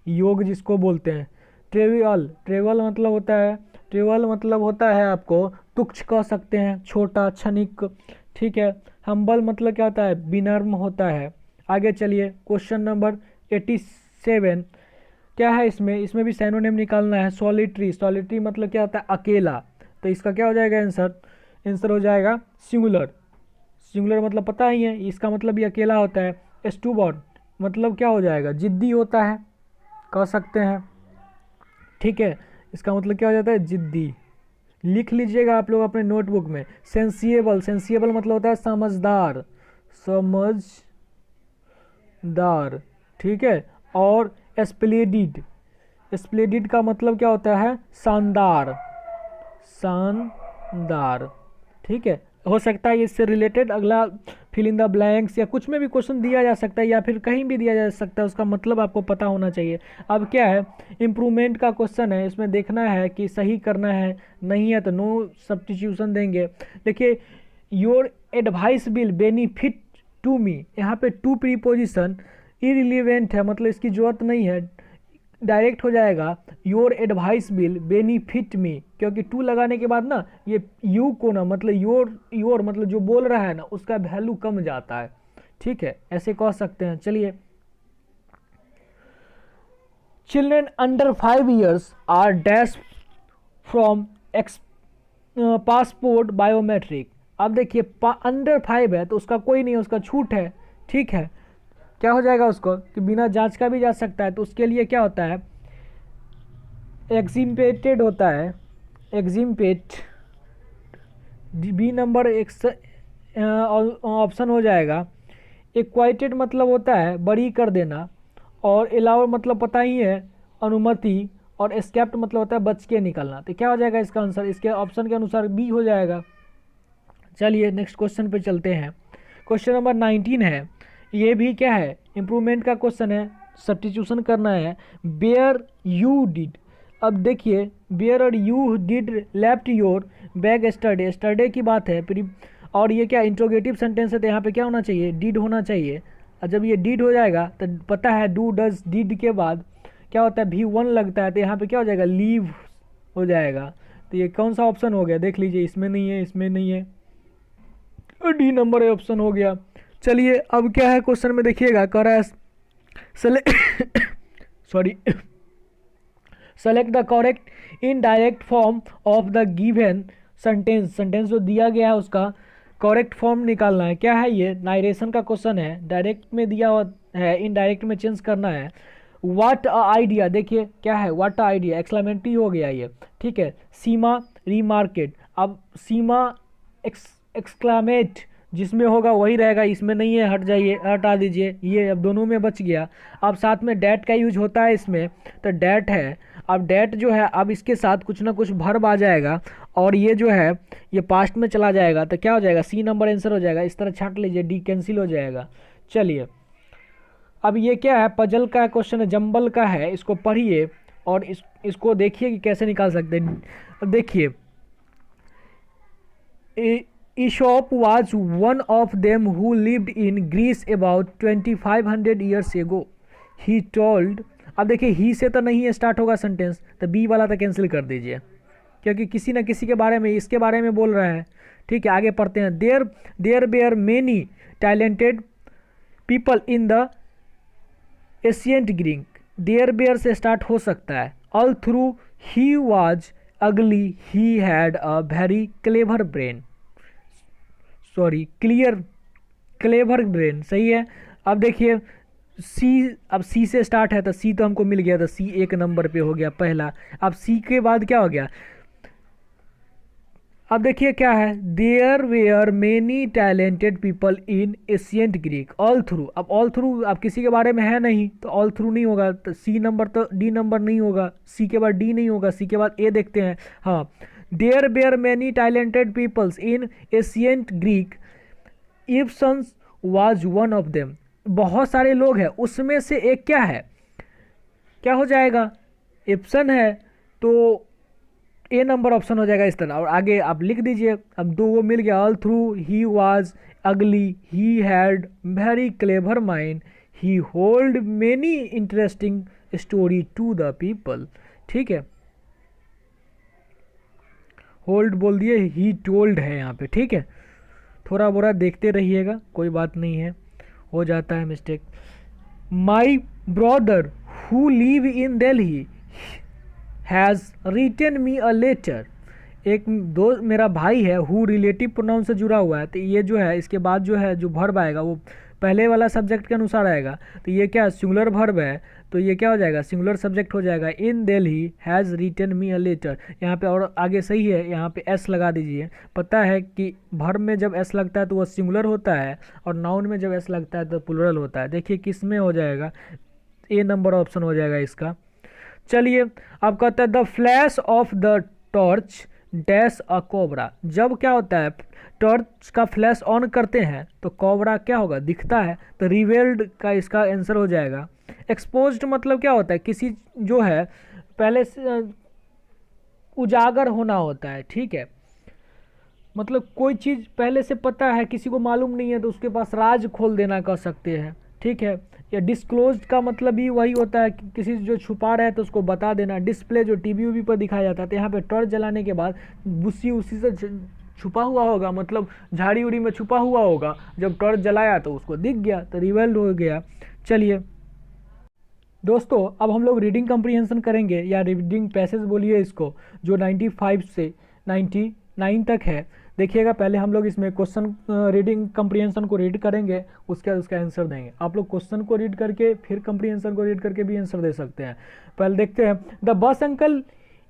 योग जिसको बोलते हैं। ट्रेवल, ट्रेवल मतलब होता है, ट्रेवल मतलब होता है आपको तुच्छ कह सकते हैं, छोटा, क्षणिक, ठीक है। हम्बल मतलब क्या होता है, विनम्र होता है। आगे चलिए क्वेश्चन नंबर 87, क्या है इसमें, इसमें भी सैनोनिम निकालना है। सॉलिटरी, सॉलिटरी मतलब क्या होता है, अकेला, तो इसका क्या हो जाएगा आंसर, आंसर हो जाएगा सिंगुलर। सिंगुलर मतलब पता ही है, इसका मतलब भी अकेला होता है। स्टूबॉर्न मतलब क्या हो जाएगा, जिद्दी होता है, कह सकते हैं, ठीक है, इसका मतलब क्या हो जाता है, जिद्दी। लिख लीजिएगा आप लोग अपने नोटबुक में। सेंसिएबल, सेंसिएबल मतलब होता है समझदार, समझदार, ठीक है। और स्प्लेंडिड, स्प्लेंडिड का मतलब क्या होता है, शानदार, शानदार, ठीक है। हो सकता है इससे रिलेटेड अगला फिल इन द ब्लैंक्स या कुछ में भी क्वेश्चन दिया जा सकता है, या फिर कहीं भी दिया जा सकता है, उसका मतलब आपको पता होना चाहिए। अब क्या है, इम्प्रूवमेंट का क्वेश्चन है, इसमें देखना है कि सही करना है, नहीं है तो नो सब्स्टिट्यूशन देंगे। देखिए, your advice will benefit to me, यहाँ पे टू प्रीपोजिशन इरिलीवेंट है, मतलब इसकी जरूरत नहीं है, डायरेक्ट हो जाएगा योर एडवाइस विल बेनिफिट मी, क्योंकि टू लगाने के बाद ना ये यू को ना, मतलब योर मतलब जो बोल रहा है ना उसका वैल्यू कम जाता है, ठीक है, ऐसे कह सकते हैं। चलिए, children under 5 years are dash from passport biometric. अब देखिए अंडर 5 है तो उसका कोई नहीं है, उसका छूट है, ठीक है। क्या हो जाएगा उसको कि बिना जांच का भी जा सकता है, तो उसके लिए क्या होता है, एग्जिम्पेटेड होता है, एग्जिम्पेट, बी नंबर एक ऑप्शन हो जाएगा। एक्वाइटेड मतलब होता है बरी कर देना, और अलाउ मतलब पता ही है अनुमति, और एस्केप्ट मतलब होता है बच के निकलना। तो क्या हो जाएगा इसका आंसर, इसके ऑप्शन के अनुसार बी हो जाएगा। चलिए नेक्स्ट क्वेश्चन पे चलते हैं। क्वेश्चन नंबर 19 है, ये भी क्या है, इम्प्रूवमेंट का क्वेश्चन है, सब्स्टिट्यूशन करना है। बेयर यू डिड, अब देखिए बेयर और you did left your bag yesterday, yesterday की बात है, और ये क्या इंट्रोगेटिव सेंटेंस है, तो यहाँ पे क्या होना चाहिए, डिड होना चाहिए। और जब ये डिड हो जाएगा तो पता है डू डज डिड के बाद क्या होता है, V1 लगता है, तो यहाँ पे क्या हो जाएगा, लीव हो जाएगा। तो ये कौन सा ऑप्शन हो गया, देख लीजिए, इसमें नहीं है, इसमें नहीं है, डी नंबर ऑप्शन हो गया। चलिए अब क्या है क्वेश्चन में देखिएगा, कह रहा है sorry select the correct indirect form of the given sentence, sentence जो दिया गया है उसका करेक्ट फॉर्म निकालना है। क्या है ये, नाइरेशन का क्वेश्चन है, डायरेक्ट में दिया हुआ है, इनडायरेक्ट में चेंज करना है। व्हाट अ आइडिया, देखिए क्या है, व्हाट अ आइडिया, एक्सक्लेमेटरी हो गया ये, ठीक है। सीमा रीमार्केट, अब सीमा एक्सक्लामेट जिसमें होगा वही रहेगा, इसमें नहीं है, हट जाइए, हटा दीजिए, ये अब दोनों में बच गया। अब साथ में डैट का यूज होता है इसमें, तो डैट है, अब डैट जो है अब इसके साथ कुछ ना कुछ वर्ब आ जाएगा, और ये जो है ये पास्ट में चला जाएगा, तो क्या हो जाएगा, सी नंबर आंसर हो जाएगा। इस तरह छांट लीजिए, डी कैंसिल हो जाएगा। चलिए अब ये क्या है, पजल का क्वेश्चन है, जंबल का है, इसको पढ़िए और इसको देखिए कि कैसे निकाल सकते हैं। अब देखिए, Aesop was one of them who lived in Greece about 2500 years ago. He told, अब देखिए ही से तो नहीं है स्टार्ट होगा सेंटेंस, तो बी वाला तो कैंसिल कर दीजिए, क्योंकि किसी न किसी के बारे में, इसके बारे में बोल रहा है, ठीक है। आगे पढ़ते हैं। There were many talented people in the ancient Greek, there were से स्टार्ट हो सकता है। All through he was ugly he had a very clever brain, sorry clever brain, सही है। अब देखिए सी, अब सी से स्टार्ट है तो सी तो हमको मिल गया, तो सी एक नंबर पे हो गया पहला। अब सी के बाद क्या हो गया, अब देखिए क्या है, there were many talented people in ancient Greek, all through, अब ऑल थ्रू अब किसी के बारे में है नहीं तो ऑल थ्रू नहीं होगा, तो सी नंबर तो डी नंबर नहीं होगा, सी के बाद डी नहीं होगा, सी के बाद ए देखते हैं। हाँ, there were many talented peoples in ancient Greek, Ibsen was one of them, बहुत सारे लोग हैं उसमें से एक क्या है, क्या हो जाएगा, इब्सन है, तो ए नंबर ऑप्शन हो जाएगा इस तरह। और आगे आप लिख दीजिए, अब दो वो मिल गया। All through he was ugly, he had very clever mind, he hold many interesting story to the people. ठीक है, होल्ड बोल दिए, ही टोल्ड है यहाँ पे। ठीक है, थोड़ा बोरा देखते रहिएगा, कोई बात नहीं है, हो जाता है mistake. My brother who live in Delhi has written me a letter. एक दो मेरा भाई है, हु रिलेटिव प्रोनाउन से जुड़ा हुआ है, तो ये जो है इसके बाद जो है जो वर्ब आएगा वो पहले वाला सब्जेक्ट के अनुसार आएगा। तो ये क्या सिंगुलर वर्ब है, तो ये क्या हो जाएगा, सिंगुलर सब्जेक्ट हो जाएगा। In Delhi has written me a letter. यहाँ पे और आगे सही है, यहाँ पे एस लगा दीजिए। पता है कि वर्ब में जब एस लगता है तो वो सिंगुलर होता है, और नाउन में जब एस लगता है तो प्लूरल होता है। देखिए किस में हो जाएगा, ए नंबर ऑप्शन हो जाएगा इसका। चलिए अब कहता है the flash of the torch dash a cobra. जब क्या होता है, टॉर्च का फ्लैश ऑन करते हैं तो कोबरा क्या होगा, दिखता है। तो रिवेल्ड का इसका आंसर हो जाएगा। एक्सपोज्ड मतलब क्या होता है, किसी जो है पहले से उजागर होना होता है। ठीक है, मतलब कोई चीज़ पहले से पता है, किसी को मालूम नहीं है तो उसके पास राज खोल देना कह सकते हैं। ठीक है, या डिस्क्लोज्ड का मतलब भी वही होता है कि किसी जो छुपा रहा है तो उसको बता देना। डिस्प्ले जो टीवी वीवी पर दिखाया जाता है, तो यहाँ पे टॉर्च जलाने के बाद बुस्सी उसी से छुपा हुआ होगा, मतलब झाड़ी उड़ी में छुपा हुआ होगा, जब टॉर्च जलाया तो उसको दिख गया, तो रिवेल्ड हो गया। चलिए दोस्तों, अब हम लोग रीडिंग कम्प्रीहेंशन करेंगे, या रीडिंग पैसेज बोलिए इसको, जो 95 से 99 तक है। देखिएगा, पहले हम लोग इसमें क्वेश्चन रीडिंग कम्प्रीहेंशन को रीड करेंगे, उसके बाद उसका आंसर देंगे। आप लोग क्वेश्चन को रीड करके फिर कम्प्रीहेंशन को रीड करके भी आंसर दे सकते हैं। पहले देखते हैं। The bus uncle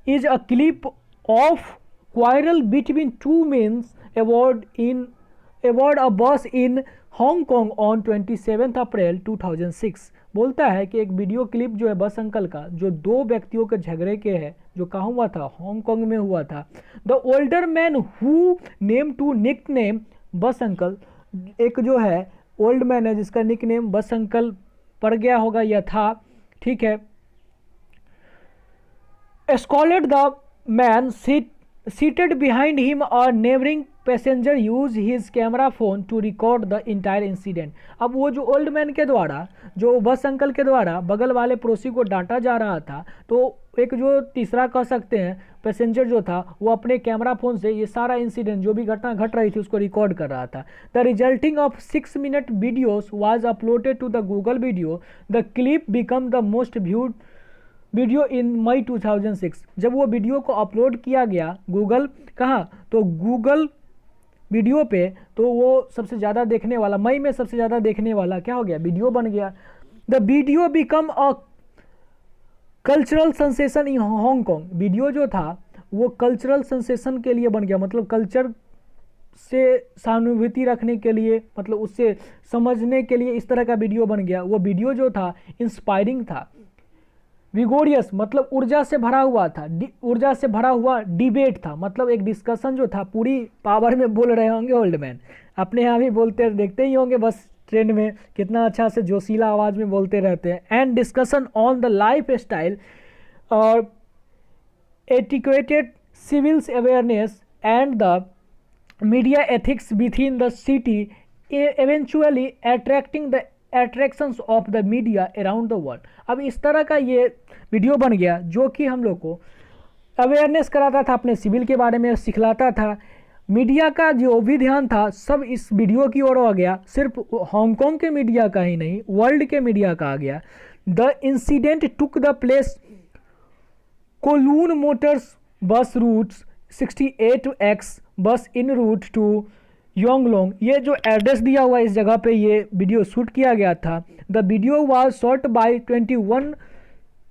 is a clip of quarrel between two men aboard a bus in Hong Kong on 27 अप्रैल 2006। बोलता है कि एक वीडियो क्लिप जो है बस अंकल का, जो दो व्यक्तियों के झगड़े के है, जो कहाँ हुआ था, हांगकांग में हुआ था। The older man who name to nickname bus uncle, एक जो है ओल्ड मैन है जिसका निक नेम बस अंकल पड़ गया होगा या था। ठीक है, escorted the man seated behind him, a neighboring passenger used his camera phone to record the entire incident। अब वो जो ओल्ड मैन के द्वारा, जो बस अंकल के द्वारा बगल वाले पड़ोसी को डांटा जा रहा था, तो एक जो तीसरा कह सकते हैं पैसेंजर जो था, वो अपने कैमरा फ़ोन से ये सारा इंसिडेंट जो भी घटना घट रही थी उसको रिकॉर्ड कर रहा था। The resulting of 6 minute videos was uploaded to the Google video. The clip become the most viewed video in May 2006। जब वो वीडियो को अपलोड किया गया गूगल, कहाँ, तो गूगल वीडियो पे, तो वो सबसे ज़्यादा देखने वाला, मई में सबसे ज़्यादा देखने वाला क्या हो गया, वीडियो बन गया। The video become a cultural sensation in Hong Kong. Video जो था वो कल्चरल सेंसेशन के लिए बन गया, मतलब कल्चर से सहानुभूति रखने के लिए, मतलब उससे समझने के लिए इस तरह का वीडियो बन गया। वो वीडियो जो था इंस्पायरिंग था। विगोरियस मतलब ऊर्जा से भरा हुआ था, ऊर्जा से भरा हुआ डिबेट था, मतलब एक डिस्कशन जो था, पूरी पावर में बोल रहे होंगे ओल्ड मैन, अपने यहाँ भी बोलते देखते ही होंगे बस ट्रेंड में कितना अच्छा से जोशीला आवाज़ में बोलते रहते हैं। And discussion on the life style और etiquette civils awareness and the media ethics with in the city, eventually attracting the attractions of the media around the world. अब इस तरह का ये वीडियो बन गया जो कि हम लोग को अवेयरनेस कराता था, अपने सिविल के बारे में सिखलाता था। मीडिया का जो भी ध्यान था सब इस वीडियो की ओर आ गया, सिर्फ हांगकांग के मीडिया का ही नहीं, वर्ल्ड के मीडिया का आ गया। The incident took the place Kowloon Motors बस रूट्स 68X बस इन रूट टू योंगलोंग। ये जो एड्रेस दिया हुआ है इस जगह पे ये वीडियो शूट किया गया था। The video was shot bye 21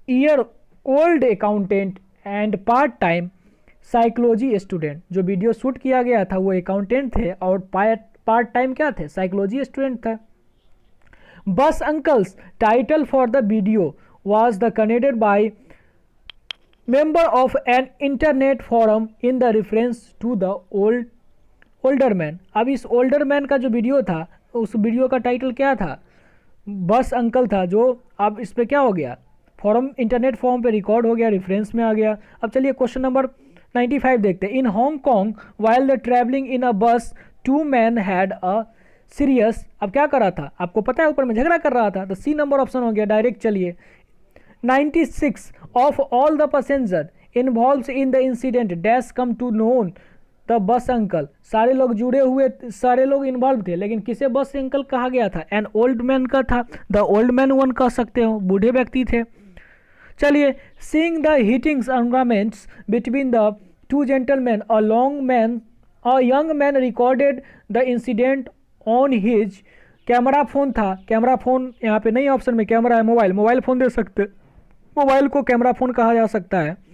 year old accountant and part time psychology student. जो वीडियो शूट किया गया था वो अकाउंटेंट थे और पार्ट टाइम क्या थे, साइकोलॉजी स्टूडेंट था। Bus uncle's title for the video was the connected by member of an internet forum in the reference to the older man. अब इस ओल्डर मैन का जो वीडियो था उस वीडियो का टाइटल क्या था, बस अंकल था, जो अब इस पे क्या हो गया, फोरम, इंटरनेट फॉर्म पे रिकॉर्ड हो गया, रेफरेंस में आ गया। अब चलिए क्वेश्चन नंबर 95 देखते हैं। In Hong Kong while the travelling in a bus 2 men had a serious, अब क्या कर रहा था आपको पता है, ऊपर में झगड़ा कर रहा था, तो सी नंबर ऑप्शन हो गया डायरेक्ट। चलिए 96 of all the passenger involve in the incident dash come to known the bus uncle, सारे लोग जुड़े हुए, सारे लोग इन्वॉल्व थे, लेकिन किसे बस अंकल कहा गया था, एन ओल्ड मैन का था, द ओल्ड मैन वन कह सकते हो, बूढ़े व्यक्ति थे। चलिए seeing the heatings arguments between the two gentleman a young man recorded the incident on his, camera phone था, कैमरा फोन यहाँ पे नहीं ऑप्शन में कैमरा है, मोबाइल फोन दे सकते, मोबाइल को कैमरा फोन कहा जा सकता है।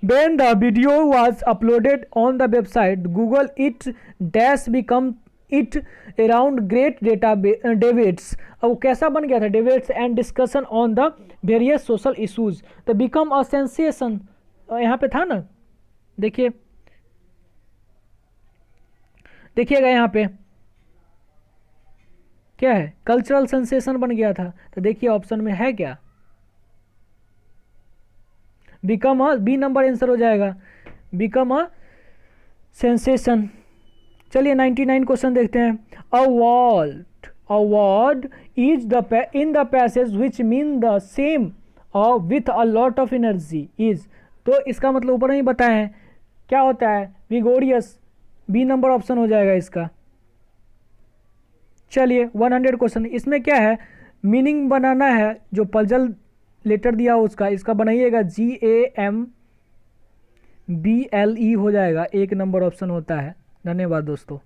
When the video was uploaded on the website Google, it dash become it around great data debates, अब वो कैसा बन गया था, debates and discussion on the various social issues, तो become a sensation यहाँ पे था ना, देखिए देखिएगा यहाँ पे क्या है, कल्चरल सेंसेशन बन गया था, तो देखिए ऑप्शन में है क्या, become a, B number answer हो जाएगा, बिकम अ सेंसेशन। चलिए 99 क्वेश्चन देखते हैं। A word is the in the passage which mean the same और with a lot of energy is, तो इसका मतलब ऊपर नहीं बताए हैं क्या होता है, विगोरियस, बी नंबर ऑप्शन हो जाएगा इसका। चलिए 100 क्वेश्चन, इसमें क्या है, मीनिंग बनाना है, जो पजल लेटर दिया उसका, इसका बनाइएगा GAMBLE हो जाएगा, एक नंबर ऑप्शन होता है। धन्यवाद दोस्तों।